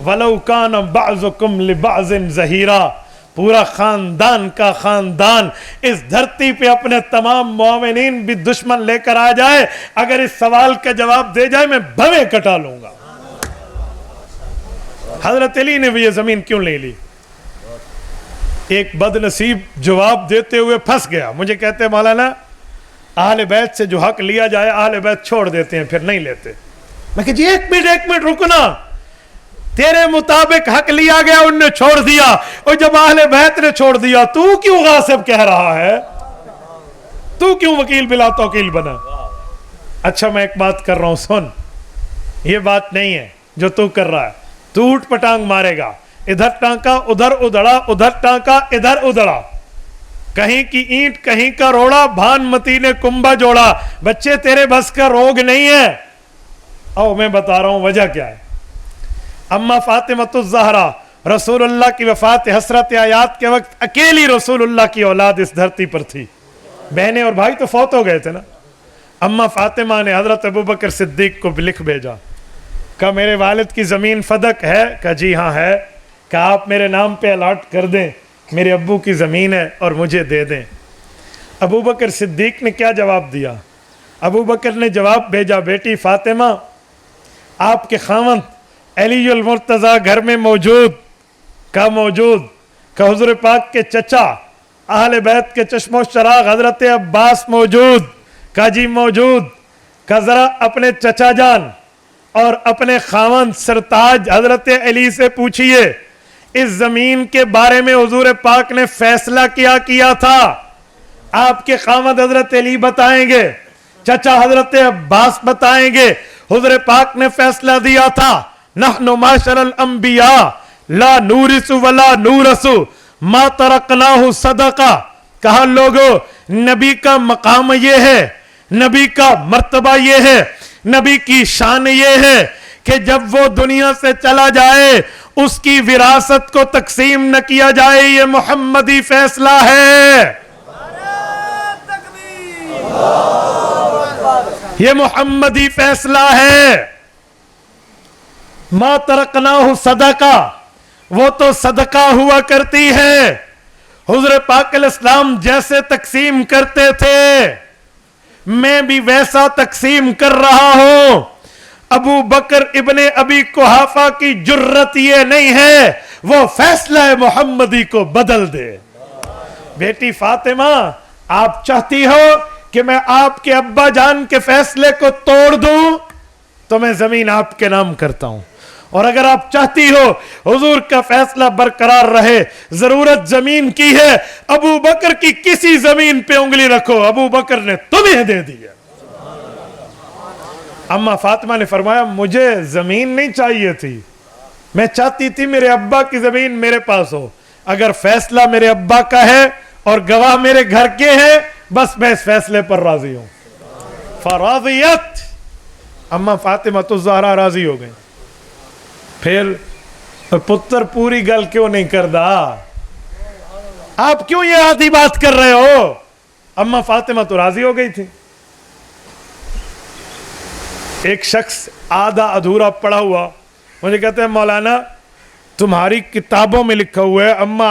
وَلَوْ كَانَ بَعْضُكُمْ لِبَعْضٍ ظَهِيرًا۔ پورا خاندان کا خاندان اس دھرتی پہ اپنے تمام مومنین بھی دشمن لے کر آ جائے، اگر اس سوال کا جواب دے جائے میں بھویں کٹا لوں گا۔ حضرت علی نے بھی یہ زمین کیوں لے لی؟ ایک بد نصیب جواب دیتے ہوئے پھنس گیا۔ مجھے کہتے ہیں مولانا اہل بیت سے جو حق لیا جائے اہل بیت چھوڑ دیتے ہیں پھر نہیں لیتے۔ میں کہ جی ایک منٹ رکنا، تیرے مطابق حق لیا گیا ان نے چھوڑ دیا، اور جب اہل بیت نے چھوڑ دیا تو کیوں غاصب کہہ رہا ہے؟ تو کیوں وکیل بلا توکیل بنا؟ اچھا میں ایک بات کر رہا ہوں، سن، یہ بات نہیں ہے جو تو کر رہا ہے۔ تو اٹھ پٹانگ مارے گا، ادھر ٹانکا ادھر ادڑا، ادھر ٹانکا ادھر ادڑا، کہیں کی اینٹ کہیں کا روڑا، بھان متی نے کنبا جوڑا۔ بچے تیرے بس کا روگ نہیں ہے۔ او میں بتا رہا ہوں وجہ کیا ہے۔ اما فاطمۃ الزہرا رسول اللہ کی وفات حسرت آیات کے وقت اکیلی رسول اللہ کی اولاد اس دھرتی پر تھی، بہنیں اور بھائی تو فوت ہو گئے تھے نا۔ اما فاطمہ نے حضرت ابوبکر صدیق کو لکھ بھیجا، کہا میرے والد کی زمین فدق ہے؟ کہا جی ہاں ہے۔ کہا آپ میرے نام پہ الاٹ کر دیں، میرے ابو کی زمین ہے اور مجھے دے دیں۔ ابوبکر صدیق نے کیا جواب دیا؟ ابوبکر نے جواب بھیجا، بیٹی فاطمہ آپ کے خاوند علی المرتضیٰ گھر میں موجود؟ کہا موجود۔ کہا حضور پاک کے چچا اہل بیت کے چشم و چراغ حضرت عباس موجود؟ کہا جی موجود۔ کہا ذرا اپنے چچا جان اور اپنے خاوند سرتاج حضرت علی سے پوچھئے اس زمین کے بارے میں حضور پاک نے فیصلہ کیا تھا؟ آپ کے خاوند حضرت علی بتائیں گے، چچا حضرت عباس بتائیں گے۔ حضور پاک نے فیصلہ دیا تھا، نحن معاشر الانبیاء لا نورث ولا نورث ما ترکناہ صدقہ۔ کہا لوگو نبی کا مقام یہ ہے، نبی کا مرتبہ یہ ہے، نبی کی شان یہ ہے کہ جب وہ دنیا سے چلا جائے اس کی وراثت کو تقسیم نہ کیا جائے، یہ محمدی فیصلہ ہے، یہ محمدی فیصلہ ہے۔ ما ترکناہ صدقہ، وہ تو صدقہ ہوا کرتی ہے، حضور پاک علیہ السلام جیسے تقسیم کرتے تھے میں بھی ویسا تقسیم کر رہا ہوں۔ ابو بکر ابن ابی قحافہ کی جرت یہ نہیں ہے وہ فیصلہ محمدی کو بدل دے۔ بیٹی فاطمہ آپ چاہتی ہو کہ میں آپ کے ابا جان کے فیصلے کو توڑ دوں تو میں زمین آپ کے نام کرتا ہوں، اور اگر آپ چاہتی ہو حضور کا فیصلہ برقرار رہے، ضرورت زمین کی ہے، ابو بکر کی کسی زمین پہ انگلی رکھو، ابو بکر نے تمہیں دے دی ہے۔ اما فاطمہ نے فرمایا مجھے زمین نہیں چاہیے تھی، میں چاہتی تھی میرے ابا کی زمین میرے پاس ہو، اگر فیصلہ میرے ابا کا ہے اور گواہ میرے گھر کے ہیں بس میں اس فیصلے پر راضی ہوں۔ فراضیت، اما فاطمہ تو زہرا راضی ہو گئی۔ پھر پتر پوری گل کیوں نہیں کردا؟ آپ کیوں یہ آدھی بات کر رہے ہو؟ اما فاطمہ تو راضی ہو گئی تھی۔ ایک شخص آدھا ادھورا پڑھا ہوا مجھے کہتے ہیں مولانا تمہاری کتابوں میں لکھا ہوا ہے اما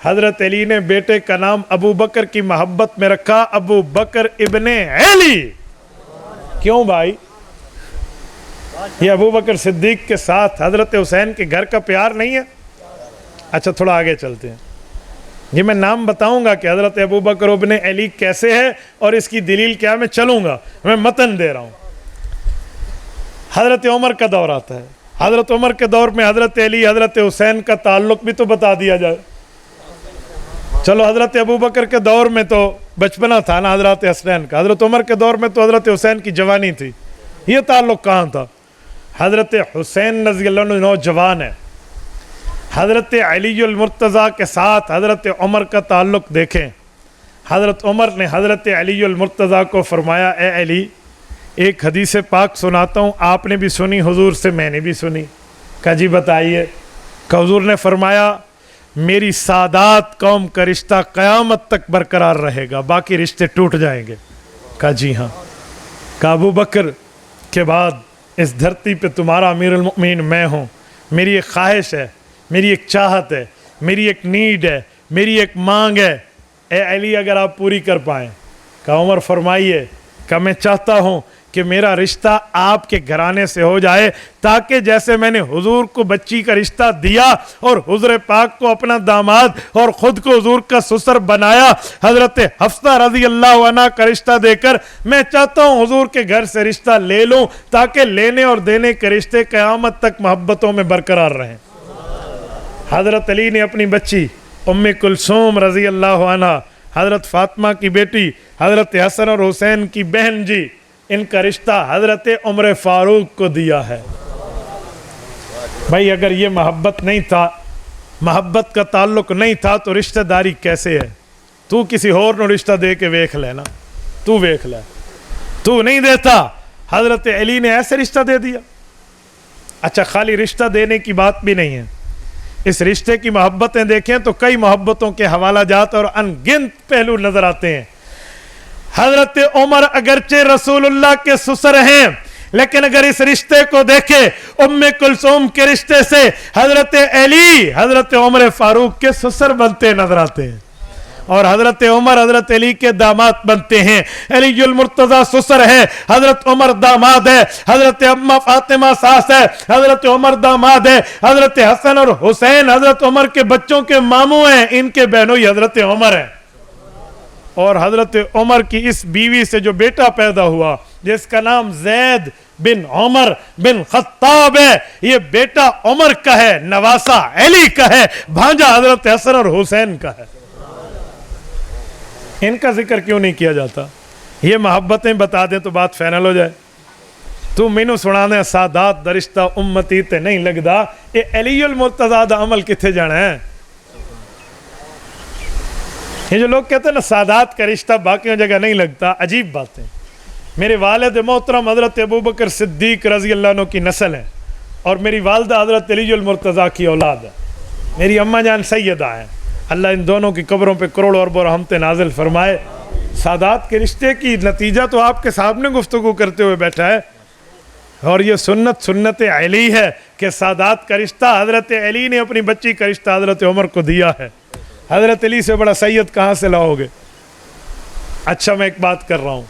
حضرت علی نے بیٹے کا نام ابو بکر کی محبت میں رکھا ابو بکر ابن علی. کیوں بھائی؟ یہ ابو بکر صدیق کے ساتھ حضرت حسین کے گھر کا پیار نہیں ہے؟ اچھا تھوڑا آگے چلتے ہیں. یہ میں نام بتاؤں گا کہ حضرت ابو بکر ابن علی کیسے ہے اور اس کی دلیل کیا. میں چلوں گا, میں متن دے رہا ہوں. حضرت عمر کا دور آتا ہے. حضرت عمر کے دور میں حضرت علی حضرت حسین کا تعلق بھی تو بتا دیا جائے. چلو حضرت ابو بکر کے دور میں تو بچپنا تھا نا حضرت حسین کا, حضرت عمر کے دور میں تو حضرت حسین کی جوانی تھی. یہ تعلق کہاں تھا؟ حضرت حسین رضی اللہ عنہ نوجوان ہے. حضرت علی المرتضیٰ کے ساتھ حضرت عمر کا تعلق دیکھیں. حضرت عمر نے حضرت علی المرتضیٰ کو فرمایا, اے علی ایک حدیث پاک سناتا ہوں, آپ نے بھی سنی حضور سے, میں نے بھی سنی. کہا جی بتائیے. کہ حضور نے فرمایا میری سادات قوم کا رشتہ قیامت تک برقرار رہے گا, باقی رشتے ٹوٹ جائیں گے. کہا جی ہاں. کہا ابو بکر کے بعد اس دھرتی پہ تمہارا امیر المؤمنین میں ہوں. میری ایک خواہش ہے, میری ایک چاہت ہے, میری ایک نیڈ ہے, میری ایک مانگ ہے, اے علی اگر آپ پوری کر پائیں. کہا عمر فرمائیے. کہ میں چاہتا ہوں کہ میرا رشتہ آپ کے گھرانے سے ہو جائے, تاکہ جیسے میں نے حضور کو بچی کا رشتہ دیا اور حضور پاک کو اپنا داماد اور خود کو حضور کا سسر بنایا, حضرت حفصہ رضی اللہ عنہ کا رشتہ دے کر میں چاہتا ہوں حضور کے گھر سے رشتہ لے لوں, تاکہ لینے اور دینے کے رشتے قیامت تک محبتوں میں برقرار رہیں. حضرت علی نے اپنی بچی ام کلثوم رضی اللہ عنہ, حضرت فاطمہ کی بیٹی, حضرت حسن اور حسین کی بہن جی, ان کا رشتہ حضرت عمر فاروق کو دیا ہے. بھائی اگر یہ محبت نہیں تھا, محبت کا تعلق نہیں تھا, تو رشتہ داری کیسے ہے؟ تو کسی اور نو رشتہ دے کے ویکھ لینا, تو ویکھ لے. تو نہیں دیتا, حضرت علی نے ایسے رشتہ دے دیا. اچھا خالی رشتہ دینے کی بات بھی نہیں ہے, اس رشتے کی محبتیں دیکھیں تو کئی محبتوں کے حوالہ جات اور ان گنت پہلو نظر آتے ہیں. حضرت عمر اگرچہ رسول اللہ کے سسر ہیں, لیکن اگر اس رشتے کو دیکھے ام کلثوم کے رشتے سے حضرت علی حضرت عمر فاروق کے سسر بنتے نظر آتے ہیں, اور حضرت عمر حضرت علی کے داماد بنتے ہیں. علی المرتضیٰ سسر ہے, حضرت عمر داماد ہے, حضرت اماں فاطمہ ساس ہے, حضرت عمر داماد ہے, حضرت حسن اور حسین حضرت عمر کے بچوں کے ماموں ہیں, ان کے بہنوئی حضرت عمر ہیں. اور حضرت عمر کی اس بیوی سے جو بیٹا پیدا ہوا جس کا نام زید بن عمر بن خطاب ہے, یہ بیٹا عمر کا ہے, نواسہ علی کا ہے, بھانجا حضرت حسن اور حسین کا ہے. ان کا ذکر کیوں نہیں کیا جاتا؟ یہ محبتیں بتا دیں تو بات فائنل ہو جائے. تو مینو سنا دیں سادات درشتہ امتی تے نہیں لگدا, یہ علی المرتضیٰ دا عمل کتھے جانا ہے؟ یہ جو لوگ کہتے ہیں نا سادات کا رشتہ باقیوں جگہ نہیں لگتا, عجیب بات ہے. میرے والد محترم حضرت ابو بکر صدیق رضی اللہ عنہ کی نسل ہے, اور میری والدہ حضرت علی المرتضیٰ کی اولاد ہے. میری اماں جان سیدہ ہیں, اللہ ان دونوں کی قبروں پہ کروڑوں اربوں رحمتیں نازل فرمائے. سادات کے رشتے کی نتیجہ تو آپ کے سامنے گفتگو کرتے ہوئے بیٹھا ہے, اور یہ سنت علی ہے کہ سادات کا رشتہ حضرت علی نے اپنی بچی کا رشتہ حضرت عمر کو دیا ہے. حضرت علی سے بڑا سید کہاں سے لاؤ گے؟ اچھا میں ایک بات کر رہا ہوں,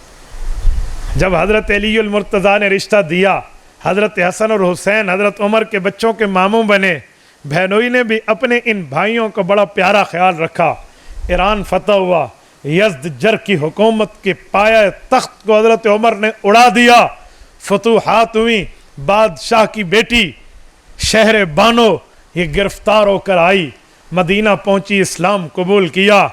جب حضرت علی المرتضیٰ نے رشتہ دیا, حضرت حسن اور حسین حضرت عمر کے بچوں کے ماموں بنے. بہنوئی نے بھی اپنے ان بھائیوں کا بڑا پیارا خیال رکھا. ایران فتح ہوا, یزدجر کی حکومت کے پایہ تخت کو حضرت عمر نے اڑا دیا. فتوحات ہوئی, بادشاہ کی بیٹی شہر بانو یہ گرفتار ہو کر آئی, مدینہ پہنچی, اسلام قبول کیا.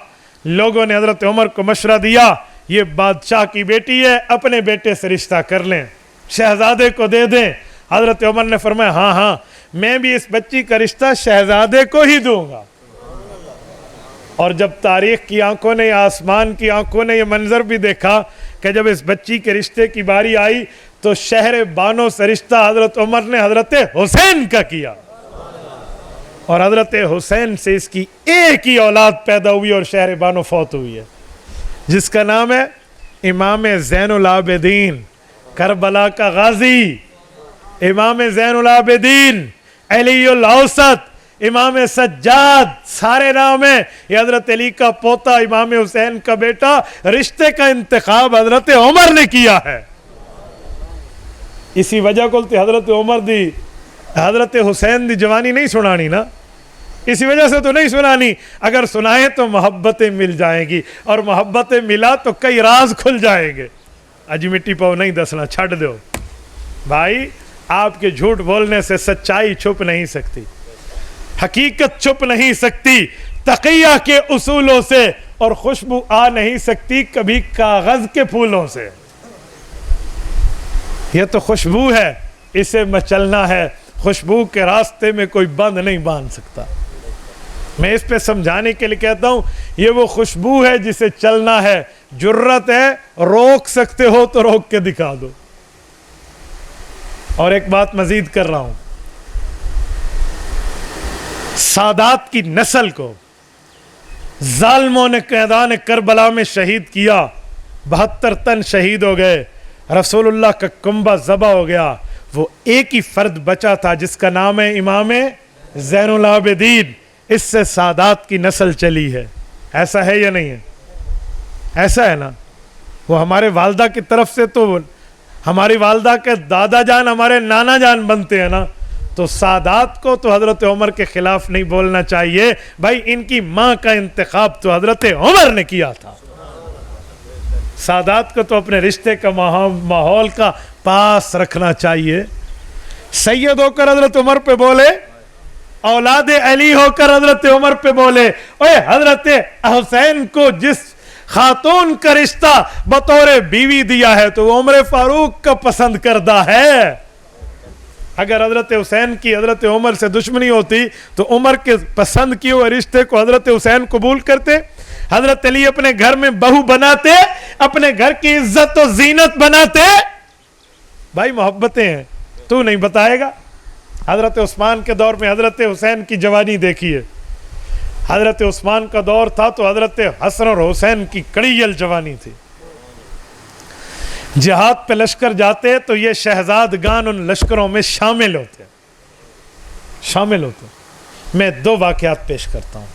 لوگوں نے حضرت عمر کو مشورہ دیا یہ بادشاہ کی بیٹی ہے, اپنے بیٹے سے رشتہ کر لیں, شہزادے کو دے دیں. حضرت عمر نے فرمایا ہاں ہاں میں بھی اس بچی کا رشتہ شہزادے کو ہی دوں گا. اور جب تاریخ کی آنکھوں نے, آسمان کی آنکھوں نے یہ منظر بھی دیکھا کہ جب اس بچی کے رشتے کی باری آئی تو شہر بانو سے رشتہ حضرت عمر نے حضرت حسین کا کیا, اور حضرت حسین سے اس کی ایک ہی اولاد پیدا ہوئی اور شہر بانو فوت ہوئی ہے, جس کا نام ہے امام زین العابدین, کربلا کا غازی, امام زین العابدین, علی الاوسط, امام سجاد سارے نام ہیں، یہ حضرت علی کا پوتا امام حسین کا بیٹا، رشتے کا انتخاب حضرت عمر نے کیا ہے۔ اسی وجہ کو حضرت عمر دی حضرت حسین دی جوانی نہیں سنانی نا، اسی وجہ سے تو نہیں سنانی، اگر سنائیں تو محبتیں مل جائیں گی، اور محبتیں ملا تو کئی راز کھل جائیں گے۔ اج مٹی پاؤ نہیں دسنا، چھڑ دو بھائی، آپ کے جھوٹ بولنے سے سچائی چھپ نہیں سکتی، حقیقت چھپ نہیں سکتی، تقیہ کے اصولوں سے، اور خوشبو آ نہیں سکتی کبھی کاغذ کے پھولوں سے۔ یہ تو خوشبو ہے، اسے مچلنا ہے، خوشبو کے راستے میں کوئی بند نہیں باندھ سکتا۔ میں اس پہ سمجھانے کے لیے کہتا ہوں، یہ وہ خوشبو ہے جسے چلنا ہے، جرت ہے روک سکتے ہو تو روک کے دکھا دو۔ اور ایک بات مزید کر رہا ہوں، سادات کی نسل کو ظالموں نے قیدان کربلا میں شہید کیا، 72 تن شہید ہو گئے، رسول اللہ کا کنبہ ذبح ہو گیا، وہ ایک ہی فرد بچا تھا جس کا نام ہے امام زین العابدین، اس سے سادات کی نسل چلی ہے۔ ایسا ہے یا نہیں ہے؟ ایسا ہے نا، وہ ہمارے والدہ کی طرف سے تو ہماری والدہ کے دادا جان ہمارے نانا جان بنتے ہیں نا، تو سادات کو تو حضرت عمر کے خلاف نہیں بولنا چاہیے بھائی، ان کی ماں کا انتخاب تو حضرت عمر نے کیا تھا۔ سادات کو تو اپنے رشتے کا ماحول کا پاس رکھنا چاہیے۔ سید ہو کر حضرت عمر پہ بولے، اولاد علی ہو کر حضرت عمر پہ بولے، اوے حضرت حسین کو جس خاتون کا رشتہ بطور بیوی دیا ہے تو وہ عمر فاروق کا پسند کردہ ہے۔ اگر حضرت حسین کی حضرت عمر سے دشمنی ہوتی تو عمر کے پسند کیے ہوئے رشتے کو حضرت حسین قبول کرتے، حضرت علی اپنے گھر میں بہو بناتے، اپنے گھر کی عزت و زینت بناتے۔ بھائی محبتیں ہیں، تو نہیں بتائے گا؟ حضرت عثمان کے دور میں حضرت حسین کی جوانی دیکھیے، حضرت عثمان کا دور تھا تو حضرت حسن اور حسین کی کڑیل جوانی تھی۔ جہاد پہ لشکر جاتے تو یہ شہزادگان ان لشکروں میں شامل ہوتے۔ میں 2 واقعات پیش کرتا ہوں۔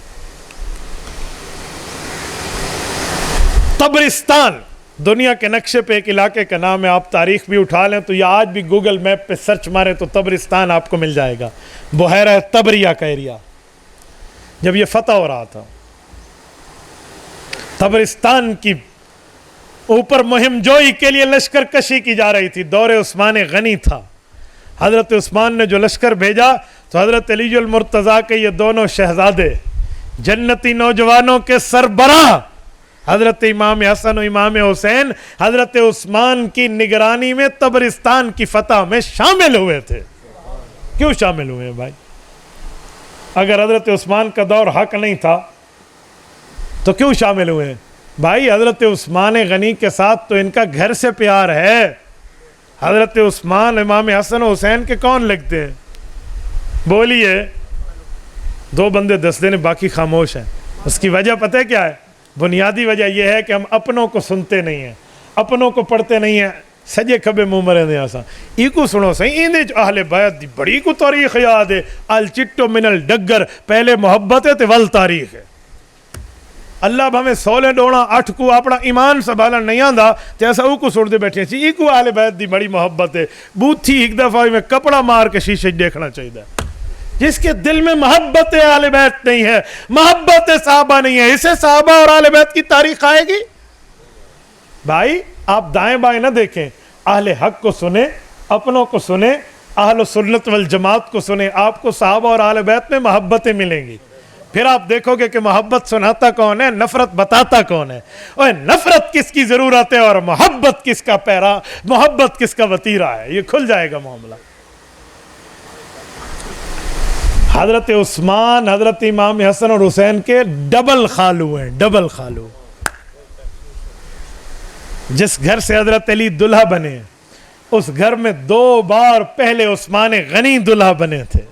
طبرستان دنیا کے نقشے پہ ایک علاقے کا نام ہے، آپ تاریخ بھی اٹھا لیں تو یہ آج بھی گوگل میپ پہ سرچ مارے تو طبرستان آپ کو مل جائے گا، بحیرہ طبریہ کا ایریا۔ جب یہ فتح ہو رہا تھا، طبرستان کی اوپر مہم جوئی کے لیے لشکر کشی کی جا رہی تھی، دور عثمان غنی تھا۔ حضرت عثمان نے جو لشکر بھیجا تو حضرت علی المرتضیٰ کے یہ دونوں شہزادے، جنتی نوجوانوں کے سربراہ حضرت امام حسن و امام حسین، حضرت عثمان کی نگرانی میں طبرستان کی فتح میں شامل ہوئے تھے۔ کیوں شامل ہوئے ہیں بھائی؟ اگر حضرت عثمان کا دور حق نہیں تھا تو کیوں شامل ہوئے ہیں بھائی؟ حضرت عثمان غنی کے ساتھ تو ان کا گھر سے پیار ہے۔ حضرت عثمان امام حسن و حسین کے کون لگتے ہیں؟ بولیے، 2 بندے 10 دینے باقی خاموش ہیں۔ اس کی وجہ پتہ ہے کیا ہے؟ بنیادی وجہ یہ ہے کہ ہم اپنوں کو سنتے نہیں ہیں، اپنوں کو پڑھتے نہیں ہیں، سجے کھبے منہ مرے دے آسا ایکو سنو سہی اندے اہل بیت دی بڑی کو تاریخ یاد ہے، الچٹو من الڈگر، پہلے محبت ہے تے ول تاریخ ہے۔ اللہ بھمیں 16 ڈونا 8 کو اپنا ایمان سنبھالا نہیں آندا تے ایسا او کو سن دے بیٹھے سی ایکو اہل بیت دی بڑی محبت ہے، بوتھی ایک دفعہ میں کپڑا مار کے شیشے دیکھنا چاہیے۔ جس کے دل میں محبت اہل بیت نہیں ہے، محبت صحابہ نہیں ہے، اسے صحابہ اور اہل بیت کی تاریخ آئے گی؟ بھائی آپ دائیں بائیں نہ دیکھیں، اہل حق کو سنیں، اپنوں کو سنیں، اہل سنت والجماعت کو سنیں، آپ کو صحابہ اور اہل بیت میں محبتیں ملیں گی۔ پھر آپ دیکھو گے کہ محبت سناتا کون ہے، نفرت بتاتا کون ہے، اور نفرت کس کی ضرورت ہے اور محبت کس کا پیرا، محبت کس کا وتیرہ ہے، یہ کھل جائے گا معاملہ۔ حضرت عثمان حضرت امام حسن اور حسین کے ڈبل خالو ہیں، ڈبل خالو۔ جس گھر سے حضرت علی دلہا بنے اس گھر میں 2 بار پہلے عثمان غنی دلہا بنے تھے۔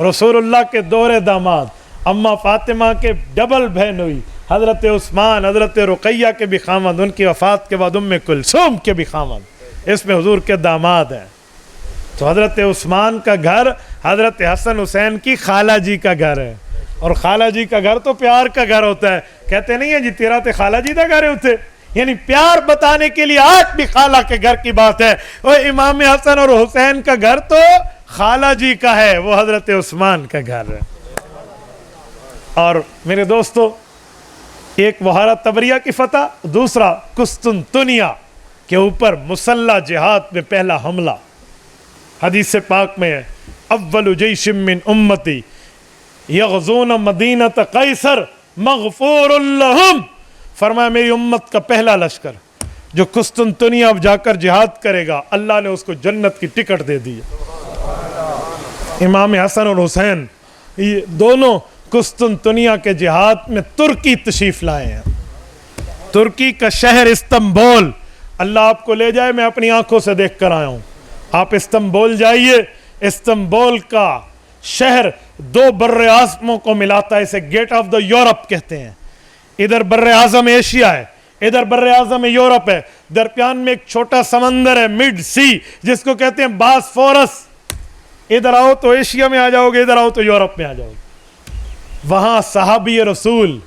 رسول اللہ کے دور داماد اما فاطمہ کے ڈبل بہن ہوئی، حضرت عثمان حضرت رقیہ کے بھی خامد، ان کی وفات کے بعد ام کلثوم کے بھی خامد، اس میں حضور کے داماد ہیں۔ تو حضرت عثمان کا گھر حضرت حسن حسین کی خالہ جی کا گھر ہے، اور خالہ جی کا گھر تو پیار کا گھر ہوتا ہے. کہتے نہیں ہیں جی تیرا تے خالہ جی دا گھر ہے اتنے، یعنی پیار بتانے کے لیے آج بھی خالہ کے گھر کی بات ہے. وہ امام حسن اور حسین کا گھر تو خالہ جی کا ہے، وہ حضرت عثمان کا گھر ہے. اور میرے دوستو، ایک بحیرہ طبریہ کی فتح، دوسرا قسطنطنیہ کے اوپر مسلح جہاد میں پہلا حملہ. حدیث پاک میں ہے اول جیش من امتی یغزون مدینہ قیصر مغفور لہم. فرمایا میری امت کا پہلا لشکر جو قسطنطنیہ اب جا کر جہاد کرے گا، اللہ نے اس کو جنت کی ٹکٹ دے دی. امام حسن اور حسین یہ دونوں قسطنطنیہ کے جہاد میں ترکی تشریف لائے ہیں. ترکی کا شہر استنبول، اللہ آپ کو لے جائے، میں اپنی آنکھوں سے دیکھ کر آیا ہوں. آپ استنبول جائیے، استنبول کا شہر دو بر اعظموں کو ملاتا ہے، اسے گیٹ آف دا یورپ کہتے ہیں. ادھر بر اعظم ایشیا ہے، ادھر بر اعظم یورپ ہے. درمیان میں ایک چھوٹا سمندر ہے مڈ سی، جس کو کہتے ہیں باسفورس. ادھر آؤ تو ایشیا میں آ جاؤ گے، ادھر آؤ تو یورپ میں آ جاؤ گے. وہاں صحابی رسول،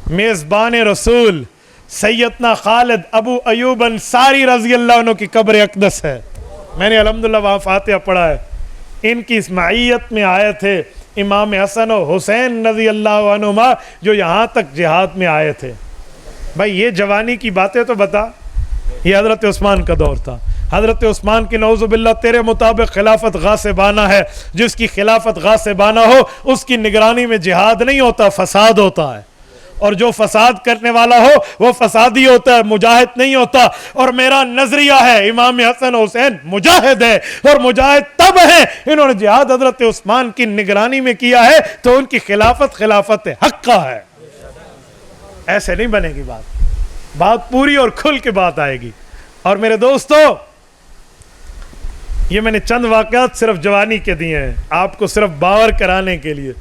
میزبان رسول سیدنا خالد ابو ایوب انصاری رضی اللہ عنہ کی قبر اقدس ہے. میں نے الحمدللہ وہاں فاتحہ پڑھا ہے. ان کی اس معیت میں آئے تھے امام حسن و حسین رضی اللہ عنہما، جو یہاں تک جہاد میں آئے تھے. بھائی یہ جوانی کی باتیں تو بتا. یہ حضرت عثمان کا دور تھا. حضرت عثمان کی نعوذ باللہ تیرے مطابق خلافت غاصبانہ ہے. جس کی خلافت غاصبانہ ہو اس کی نگرانی میں جہاد نہیں ہوتا، فساد ہوتا ہے. اور جو فساد کرنے والا ہو وہ فسادی ہوتا ہے، مجاہد نہیں ہوتا. اور میرا نظریہ ہے امام حسن حسین مجاہد ہے، اور مجاہد تب ہے انہوں نے جہاد حضرت عثمان کی نگرانی میں کیا ہے تو ان کی خلافت خلافت حقہ ہے. ایسے نہیں بنے گی بات پوری اور کھل کے بات آئے گی. اور میرے دوستو، یہ میں نے چند واقعات صرف جوانی کے دیے ہیں آپ کو صرف باور کرانے کے لیے.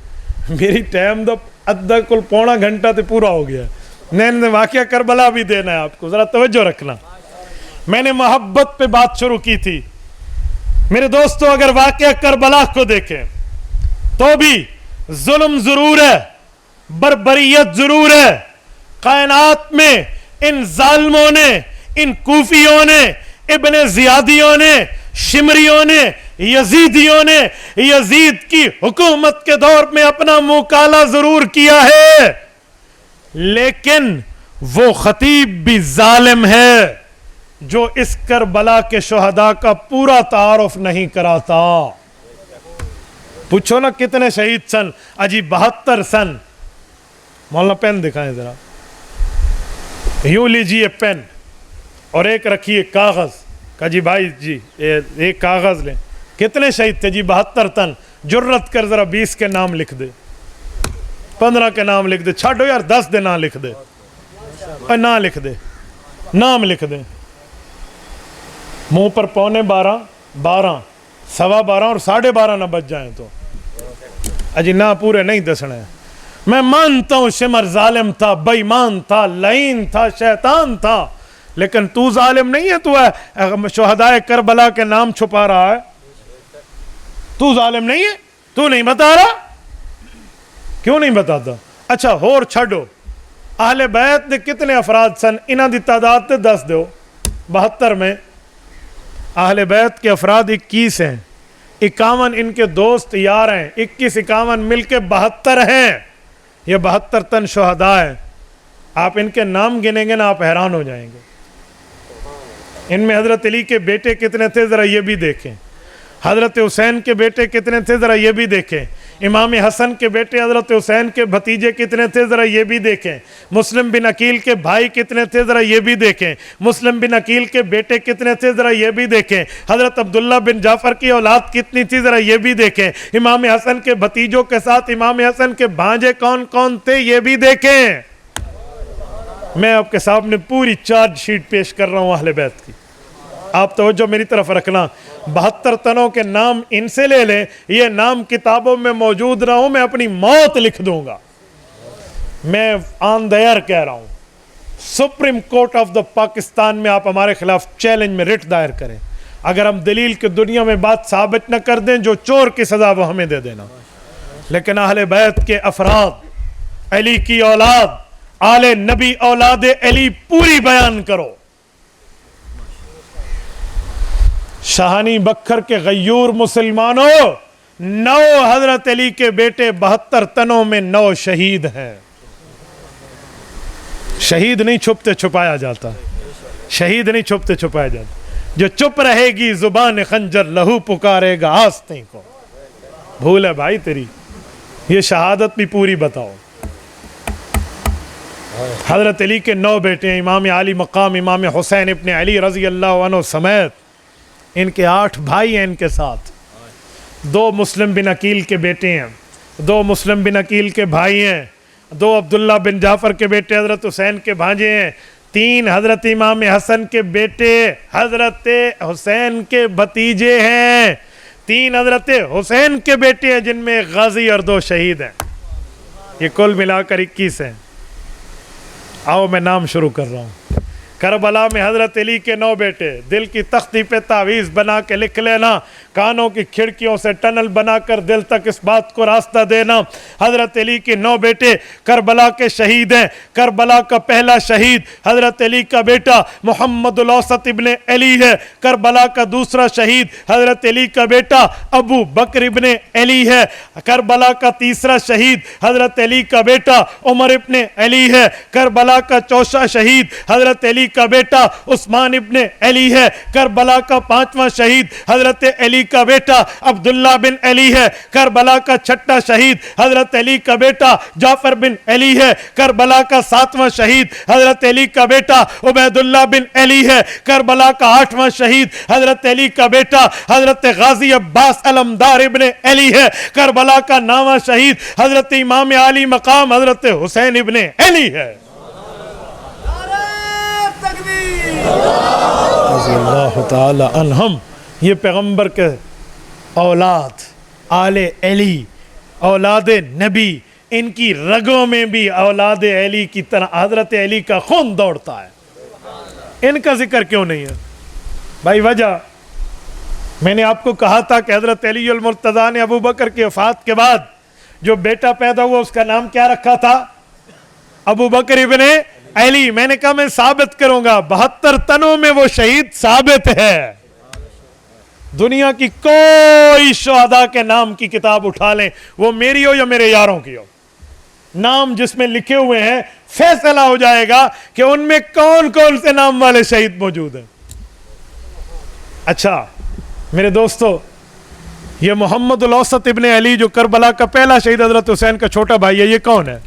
میری ٹائم تو ادھا کل پونا گھنٹہ تے پورا ہو گیا. میں نے واقعہ کربلا بھی دینا ہے آپ کو، ذرا توجہ رکھنا. میں نے محبت پہ بات شروع کی تھی. میرے دوستو اگر واقعہ کربلا کو دیکھیں تو بھی ظلم ضرور ہے، بربریت ضرور ہے. کائنات میں ان ظالموں نے، ان کوفیوں نے، ابن زیادیوں نے، شمریوں نے، یزیدیوں نے یزید کی حکومت کے دور میں اپنا منہ کالا ضرور کیا ہے، لیکن وہ خطیب بھی ظالم ہے جو اس کربلا کے شہداء کا پورا تعارف نہیں کراتا. پوچھو نا کتنے شہید سن؟ اجی 72 سن. مولانا پین دکھائیں ذرا. یوں لیجیے پین اور ایک رکھیے کاغذ. کہا جی بھائی جی ایک کاغذ لیں. کتنے شہید تھے جی؟ 72 تن. جرت کر ذرا 20 کے نام لکھ دے، 15 کے نام لکھ دے. چھاڑو یار 10 دے نام لکھ دے، نام لکھ دے، نام لکھ دے. منہ پر 11:45 12 12:15 اور 12:30 نہ بج جائیں تو اجی نہ پورے نہیں دسنے. میں مانتا ہوں شمر ظالم تھا، بے ایمان تھا، لعین تھا، شیطان تھا، لیکن تو ظالم نہیں ہے. تو ہے شہدائے کربلا کے نام چھپا رہا ہے. تو ظالم نہیں ہے؟ تو نہیں بتا رہا؟ کیوں نہیں بتاتا؟ اچھا اور چھڑو، اہل بیت نے کتنے افراد سن؟ انہاں دی تعداد تے 10 دیو. 72 میں اہل بیت کے افراد 21 ہیں. 51 ان کے دوست یار ہیں. 21 51 مل کے 72 ہیں. یہ 72 تن شہداء ہیں. آپ ان کے نام گنیں گے نا آپ حیران ہو جائیں گے. ان میں حضرت علی کے بیٹے کتنے تھے ذرا یہ بھی دیکھیں. حضرت حسین کے بیٹے کتنے تھے ذرا یہ بھی دیکھیں. امام حسن کے بیٹے حضرت حسین کے بھتیجے کتنے تھے ذرا یہ بھی دیکھیں. مسلم بن عقیل کے بھائی کتنے تھے ذرا یہ بھی دیکھیں. مسلم بن عقیل کے بیٹے کتنے تھے ذرا یہ بھی دیکھیں. حضرت عبداللہ بن جعفر کی اولاد کتنی تھی ذرا یہ بھی دیکھیں. امام حسن کے بھتیجوں کے ساتھ امام حسن کے بھانجے کون کون تھے یہ بھی دیکھیں. میں آپ کے سامنے پوری چارج شیٹ پیش کر رہا ہوں اہل بیت کی. آپ توجہ میری طرف رکھنا. 72 تنوں کے نام ان سے لے لیں. یہ نام کتابوں میں موجود نہ ہوں میں اپنی موت لکھ دوں گا. میں آن دا ایئر کہہ رہا ہوں. Supreme court of the Pakistan میں آپ ہمارے خلاف چیلنج میں رٹ دائر کریں. اگر ہم دلیل کی دنیا میں بات ثابت نہ کر دیں، جو چور کی سزا وہ ہمیں دے دینا، لیکن اہل بیت کے افراد، علی کی اولاد، آل نبی اولاد علی پوری بیان کرو۔ شاہانی بکھر کے غیور مسلمانوں، 9 حضرت علی کے بیٹے 72 تنوں میں 9 شہید ہیں۔ شہید نہیں چھپتے چھپایا جاتا، شہید نہیں چھپتے چھپایا جاتا، جو چپ رہے گی زبان خنجر لہو پکارے گا آستیں کو۔ بھول ہے بھائی تیری، یہ شہادت بھی پوری بتاؤ۔ حضرت علی کے 9 بیٹے ہیں، امام علی مقام امام حسین ابن علی رضی اللہ عنہ سمیت ان کے 8 بھائی ہیں، ان کے ساتھ 2 مسلم بن عقیل کے بیٹے ہیں، 2 مسلم بن عقیل کے بھائی ہیں، 2 عبداللہ بن جعفر کے بیٹے حضرت حسین کے بھانجے ہیں، 3 حضرت امام حسن کے بیٹے حضرت حسین کے بھتیجے ہیں، 3 حضرت حسین کے بیٹے ہیں جن میں ایک غازی اور 2 شہید ہیں۔ یہ کل ملا کر 21 ہیں۔ آؤ میں نام شروع کر رہا ہوں۔ کربلا میں حضرت علی کے 9 بیٹے، دل کی تختی پہ تعویذ بنا کے لکھ لینا، کانوں کی کھڑکیوں سے ٹنل بنا کر دل تک اس بات کو راستہ دینا۔ حضرت علی کے 9 بیٹے کربلا کے شہید ہیں۔ کربلا کا پہلا شہید حضرت علی کا بیٹا محمد الاوسط ابن علی ہے۔ کربلا کا دوسرا شہید حضرت علی کا بیٹا ابو بکر ابن علی ہے۔ کربلا کا تیسرا شہید حضرت علی کا بیٹا عمر ابن علی ہے۔ کربلا کا چوتھا شہید حضرت علی کا بیٹا عثمان ابن علی ہے۔ کربلا کا 5واں شہید حضرت علی کا بیٹا عبداللہ بن علی ہے۔ کربلا کا 6واں شہید حضرت علی کا بیٹا جعفر بن علی ہے۔ کربلا کا 7واں شہید حضرت علی کا بیٹا عبید اللہ بن علی ہے۔ کربلا کا 8واں شہید حضرت علی کا بیٹا حضرت غازی عباس علمدار ابن علی ہے۔ کربلا کا 9واں شہید حضرت امام علی مقام حضرت حسین ابن علی ہے۔ رضی اللہ تعالی عنہم۔ یہ پیغمبر کے اولاد، آل علی، اولاد نبی، ان کی رگوں میں بھی اولاد علی کی طرح حضرت علی کا خون دوڑتا ہے۔ ان کا ذکر کیوں نہیں ہے بھائی؟ وجہ میں نے آپ کو کہا تھا کہ حضرت علی المرتضیٰ نے ابو بکر کی وفات کے بعد جو بیٹا پیدا ہوا اس کا نام کیا رکھا تھا؟ ابو بکر ابن علی۔ میں نے کہا میں ثابت کروں گا، 72 تنوں میں وہ شہید ثابت ہے۔ دنیا کی کوئی شہداء کے نام کی کتاب اٹھا لیں، وہ میری ہو یا میرے یاروں کی ہو، نام جس میں لکھے ہوئے ہیں، فیصلہ ہو جائے گا کہ ان میں کون کون سے نام والے شہید موجود ہیں۔ اچھا میرے دوستو، یہ محمد الاوسط ابن علی جو کربلا کا پہلا شہید حضرت حسین کا چھوٹا بھائی ہے، یہ کون ہے؟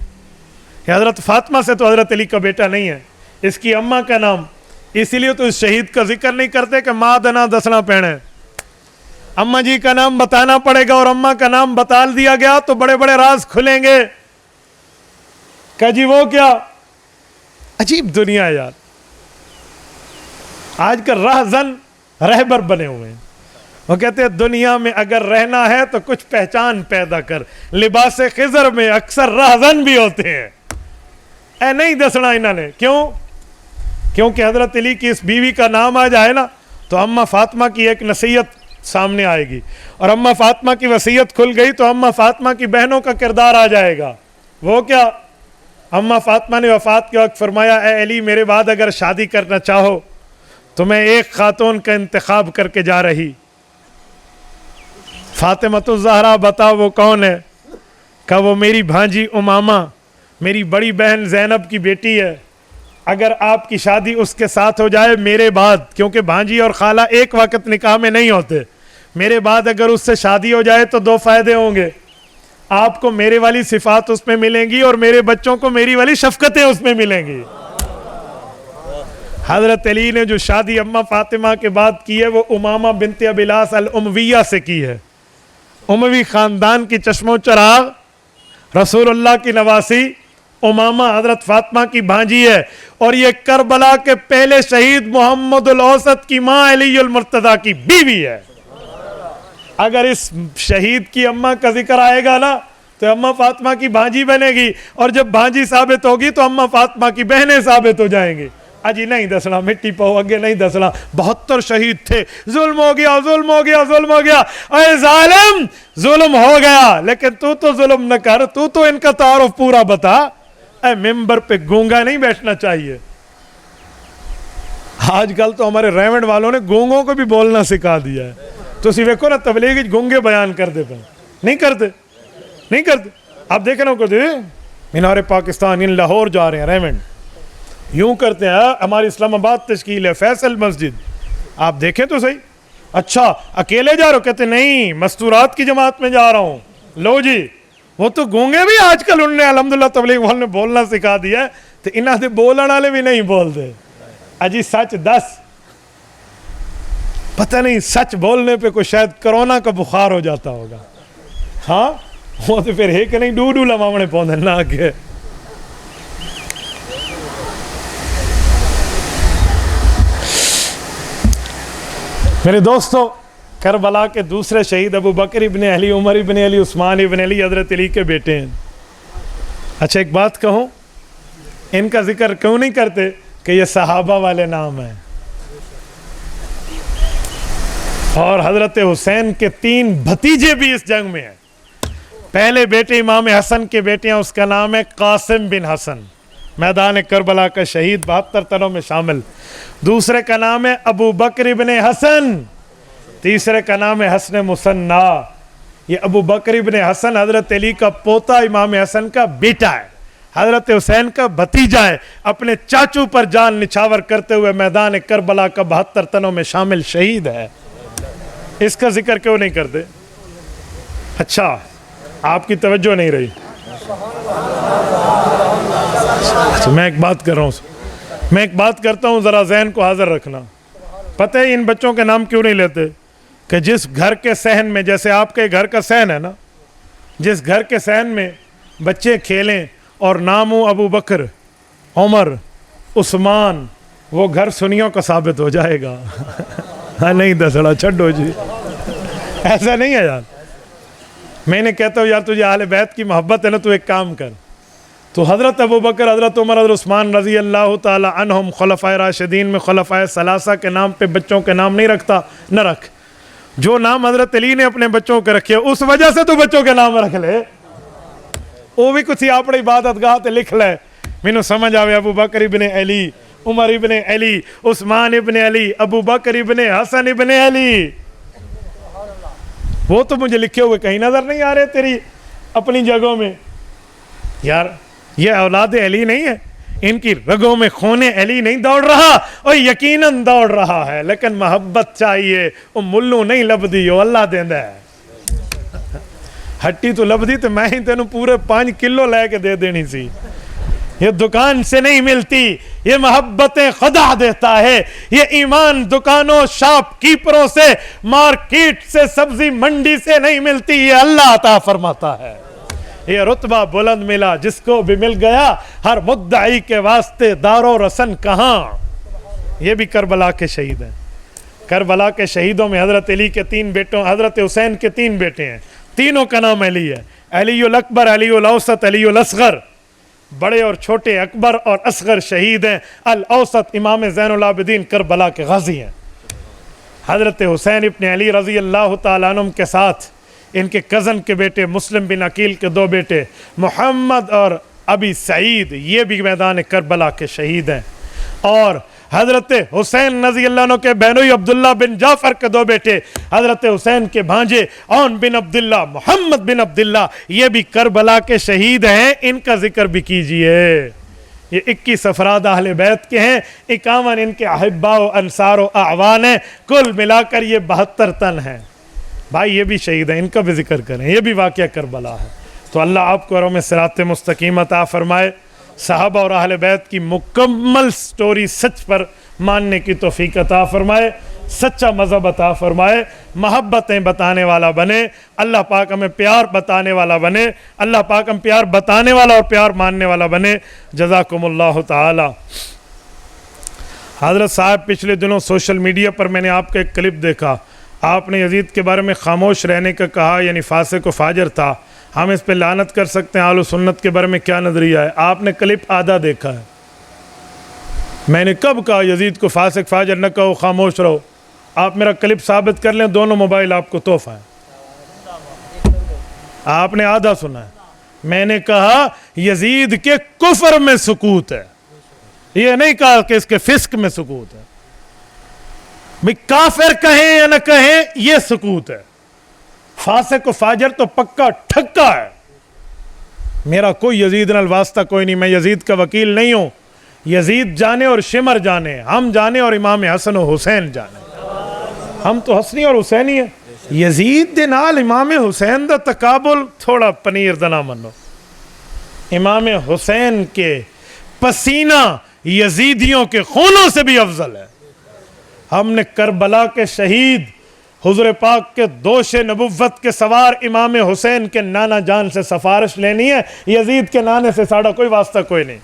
یہ حضرت فاطمہ سے تو حضرت علی کا بیٹا نہیں ہے، اس کی اماں کا نام، اسی لیے تو اس شہید کا ذکر نہیں کرتے کہ ماں دنا دسنا پہنے، اماں جی کا نام بتانا پڑے گا، اور اماں کا نام بتا دیا گیا تو بڑے بڑے راز کھلیں گے کہ جی وہ کیا عجیب دنیا ہے یار۔ آج کل راہزن رہبر بنے ہوئے ہیں، وہ کہتے ہیں دنیا میں اگر رہنا ہے تو کچھ پہچان پیدا کر، لباس خضر میں اکثر راہزن بھی ہوتے ہیں۔ اے نہیں دسنا انہوں نے، کیوں؟ کیونکہ حضرت علی کی اس بیوی کا نام آ جائے نا تو اماں فاطمہ کی ایک نصیحت سامنے آئے گی، اور اماں فاطمہ کی وصیت کھل گئی تو اماں فاطمہ کی بہنوں کا کردار آ جائے گا۔ وہ کیا؟ اماں فاطمہ نے وفات کے وقت فرمایا اے علی میرے بعد اگر شادی کرنا چاہو تو میں ایک خاتون کا انتخاب کر کے جا رہی، فاطمۃ الزہرا بتاؤ وہ کون ہے؟ کہ وہ میری بھانجی امامہ، میری بڑی بہن زینب کی بیٹی ہے، اگر آپ کی شادی اس کے ساتھ ہو جائے میرے بعد، کیونکہ بھانجی اور خالہ ایک وقت نکاح میں نہیں ہوتے، میرے بعد اگر اس سے شادی ہو جائے تو 2 فائدے ہوں گے، آپ کو میرے والی صفات اس میں ملیں گی اور میرے بچوں کو میری والی شفقتیں اس میں ملیں گی۔ حضرت علی نے جو شادی اماں فاطمہ کے بعد کی ہے وہ امامہ بنت ابیلاس الامویہ سے کی ہے۔ اموی خاندان کی چشم و چراغ، رسول اللہ کی نواسی امامہ حضرت فاطمہ کی بھانجی ہے، اور یہ کربلا کے پہلے شہید محمد الاوسط کی ماں علی المرتضیٰ کی بیوی ہے۔ اگر اس شہید کی اماں کا ذکر آئے گا نا تو اماں فاطمہ کی بھانجی بنے گی، اور جب بھانجی ثابت ہوگی تو اماں فاطمہ کی بہنیں ثابت ہو جائیں گی۔ اجی نہیں دسنا، مٹی پاؤ اگے نہیں دسنا، 72 شہید تھے، ظلم ہو گیا ظلم ہو گیا ظلم ہو گیا، اے ظالم ظلم ہو گیا لیکن تو ظلم نہ کر، تو ان کا تعارف پورا بتا۔ اے ممبر پہ گونگا نہیں بیٹھنا چاہیے۔ آج کل تو ہمارے ریونڈ والوں نے گونگوں کو بھی بولنا سکھا دیا ہے، تو اسی ویکو نا تبلیغ گونگے بیان کر دے پہ نہیں کرتے۔ آپ دیکھیں نا کرتے مینار پاکستان ان لاہور جا رہے ہیں ریونڈ یوں کرتے ہیں، ہماری اسلام آباد تشکیل ہے فیصل مسجد، آپ دیکھیں تو صحیح، اچھا اکیلے جا رہے ہو؟ کہتے نہیں مستورات کی جماعت میں جا رہا ہوں۔ لو جی وہ تو گونگے بھی آج کل انہوں نے الحمدللہ تبلیغ والوں نے بولنا سکھا دیا ہے، تو انہاں دے بولن والے بھی نہیں بولتے۔ اجی سچ دس، پتہ نہیں سچ بولنے پہ کوئی شاید کرونا کا بخار ہو جاتا ہوگا، ہاں وہ تو پھر ایک نہیں ڈو لمامنے پوندے نہ کہ میرے دوستو، کربلا کے دوسرے شہید ابو بکر ابن علی، عمر ابن علی، عثمان ابن علی حضرت علی کے بیٹے ہیں۔ اچھا ایک بات کہوں، ان کا ذکر کیوں نہیں کرتے کہ یہ صحابہ والے نام ہیں، اور حضرت حسین کے 3 بھتیجے بھی اس جنگ میں ہیں۔ پہلے بیٹے امام حسن کے بیٹے ہیں، اس کا نام ہے قاسم بن حسن، میدان کربلا کا شہید، 72 تنوں میں شامل۔ دوسرے کا نام ہے ابو بکر ابن حسن، تیسرے کا نام ہے حسن مثنی۔ یہ ابو بکر ابن حسن حضرت علی کا پوتا، امام حسن کا بیٹا ہے، حضرت حسین کا بھتیجا ہے، اپنے چاچو پر جان نچھاور کرتے ہوئے میدان کربلا کا 72 تنوں میں شامل شہید ہے۔ اس کا ذکر کیوں نہیں کرتے؟ اچھا آپ کی توجہ نہیں رہی۔ میں ایک بات کر رہا ہوں، میں ایک بات کرتا ہوں، ذرا ذہن کو حاضر رکھنا۔ پتہ ہے ان بچوں کے نام کیوں نہیں لیتے؟ کہ جس گھر کے صحن میں، جیسے آپ کے گھر کا صحن ہے نا، جس گھر کے صحن میں بچے کھیلیں اور نام ہو ابو بکر، عمر، عثمان، وہ گھر سنیوں کا ثابت ہو جائے گا۔ ہاں نہیں دسڑا چھڈو جی، ایسا نہیں ہے یار۔ میں نے کہتا ہوں یار تجھے اہل بیت کی محبت ہے نا، تو ایک کام کر، تو حضرت ابو بکر، حضرت عمر، حضرت عثمان رضی اللہ تعالی عنہم خلفائے راشدین میں خلفائے ثلاثہ کے نام پہ بچوں کے نام نہیں رکھتا، نہ رکھ۔ جو نام حضرت علی نے اپنے بچوں کے رکھے اس وجہ سے تو بچوں کے نام رکھ لے، وہ بھی کچھ اپنی عبادت گاہ تے لکھ لے، مینوں سمجھ آوے ابو بکر ابن علی، عمر ابن علی، عثمان ابن علی، ابو بکر ابن حسن ابن علی، وہ تو مجھے لکھے ہوئے کہیں نظر نہیں آ رہے تیری اپنی جگہوں میں۔ یار یہ اولاد علی نہیں ہے، ان کی رگوں میں خون علی نہیں دوڑ رہا، اور یقیناً دوڑ رہا ہے، لیکن محبت چاہیے، وہ ملو نہیں لبدی، وہ اللہ دیندا ہے۔ ہٹی تو لبدی تو میں ہی تینوں پورے 5 کلو لے کے دے دینی سی، یہ دکان سے نہیں ملتی، یہ محبتیں خدا دیتا ہے، یہ ایمان دکانوں شاپ کیپروں سے، مارکیٹ سے، سبزی منڈی سے نہیں ملتی، یہ اللہ عطا فرماتا ہے۔ یہ رتبہ بلند ملا جس کو بھی مل گیا، ہر مدعی کے واسطے دار و رسن کہاں۔ یہ بھی کربلا کے شہید ہیں۔ کربلا کے شہیدوں میں حضرت علی کے 3 بیٹوں، حضرت حسین کے 3 بیٹے ہیں، تینوں کا نام علی ہے، علی الاکبر، علی الاوسط، علی الاصغر۔ بڑے اور چھوٹے اکبر اور اصغر شہید ہیں، الاوسط امام زین العابدین کربلا کے غازی ہیں۔ حضرت حسین ابن علی رضی اللہ تعالیٰ عنہ کے ساتھ ان کے کزن کے بیٹے مسلم بن عقیل کے 2 بیٹے محمد اور ابی سعید، یہ بھی میدان کربلا کے شہید ہیں۔ اور حضرت حسین رضی اللہ عنہ کے بہنوئی عبداللہ بن جعفر کے 2 بیٹے، حضرت حسین کے بھانجے عون بن عبداللہ، محمد بن عبداللہ، یہ بھی کربلا کے شہید ہیں، ان کا ذکر بھی کیجئے۔ یہ 21 افراد اہل بیت کے ہیں، 51 ان کے احباء و انصار و اعوان ہیں، کل ملا کر یہ 72 تن ہیں۔ بھائی یہ بھی شہید ہیں، ان کا بھی ذکر کریں، یہ بھی واقعہ کربلا ہے۔ تو اللہ آپ کو میں صراط مستقیم عطا فرمائے، صحابہ اور اہل بیت کی مکمل سٹوری سچ پر ماننے کی توفیق عطا فرمائے، سچا مذہب عطا فرمائے، محبتیں بتانے والا بنے، اللہ پاک ہمیں پیار بتانے والا بنے، اللہ پاک ہم پیار بتانے والا اور پیار ماننے والا بنے۔ جزاکم اللہ تعالی۔ حضرت صاحب پچھلے دنوں سوشل میڈیا پر میں نے آپ کا ایک کلپ دیکھا، آپ نے یزید کے بارے میں خاموش رہنے کا کہا، یعنی فاسق و فاجر تھا، ہم اس پہ لعنت کر سکتے ہیں، اہل سنت کے بارے میں کیا نظریہ ہے؟ آپ نے کلپ آدھا دیکھا ہے، میں نے کب کہا یزید کو فاسق فاجر نہ کہو، خاموش رہو؟ آپ میرا کلپ ثابت کر لیں، دونوں موبائل آپ کو تحفہ ہے۔ آپ نے آدھا سنا ہے، میں نے کہا یزید کے کفر میں سکوت ہے، یہ نہیں کہا کہ اس کے فسق میں سکوت ہے۔ بھئی کافر کہیں یا نہ کہیں یہ سکوت ہے، فاسق و فاجر تو پکا ٹھکا ہے۔ میرا کوئی یزید نال واسطہ کوئی نہیں، میں یزید کا وکیل نہیں ہوں۔ یزید جانے اور شمر جانے، ہم جانے اور امام حسن و حسین جانے، ہم تو حسنی اور حسینی ہیں۔ یزید دے نال امام حسین دا تقابل تھوڑا پنیر دا نہ منو۔ امام حسین کے پسینہ یزیدیوں کے خونوں سے بھی افضل ہے۔ ہم نے کربلا کے شہید حضور پاک کے دوش نبوت کے سوار امام حسین کے نانا جان سے سفارش لینی ہے، یزید کے نانے سے ساڑھا کوئی واسطہ کوئی نہیں،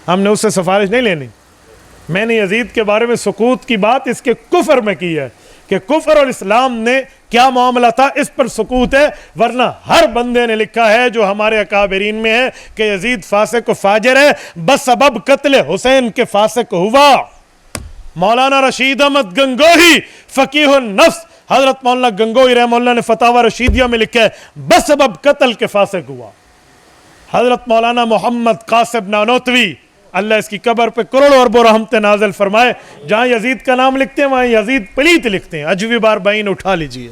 ہم نے اس سے سفارش نہیں لینی۔ میں نے یزید کے بارے میں سکوت کی بات اس کے کفر میں کی ہے کہ کفر اور اسلام نے کیا معاملہ تھا، اس پر سکوت ہے، ورنہ ہر بندے نے لکھا ہے جو ہمارے اکابرین میں ہے کہ یزید فاسق و فاجر ہے، بسبب قتل حسین کے فاسق ہوا۔ مولانا رشید احمد گنگوہی فقیہ النفس، حضرت مولانا گنگوہی رحمہ اللہ نے فتاوی رشیدیہ میں لکھا ہے بسبب قتل کے فاسق ہوا۔ حضرت مولانا محمد قاسم نانوتوی، اللہ اس کی قبر پہ کروڑوں اربوں رحمت نازل فرمائے، جہاں یزید کا نام لکھتے ہیں وہاں یزید پلیت لکھتے ہیں، اجوی بار بین اٹھا لیجئے،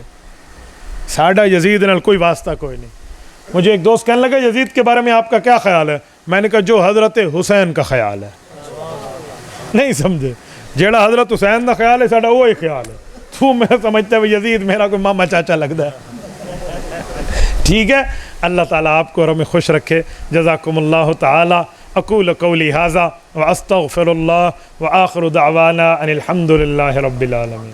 ساڑھا یزید نال کوئی واسطہ کوئی نہیں۔ مجھے ایک دوست کہنے لگا یزید کے بارے میں آپ کا کیا خیال ہے؟ میں نے کہا جو حضرت حسین کا خیال ہے۔ نہیں سمجھے؟ جیڑا حضرت حسین کا خیال ہے ساڑھا وہی خیال ہے، تو میں سمجھتا ہے یزید میرا کوئی ماما چاچا لگتا ہے۔ ٹھیک ہے، اللہ تعالیٰ آپ کو اور ہمیں خوش رکھے۔ جزاکم اللہ تعالیٰ۔ اقول قولی ھذا واستغفر اللہ وآخر دعوانا ان الحمد للہ رب العالمین۔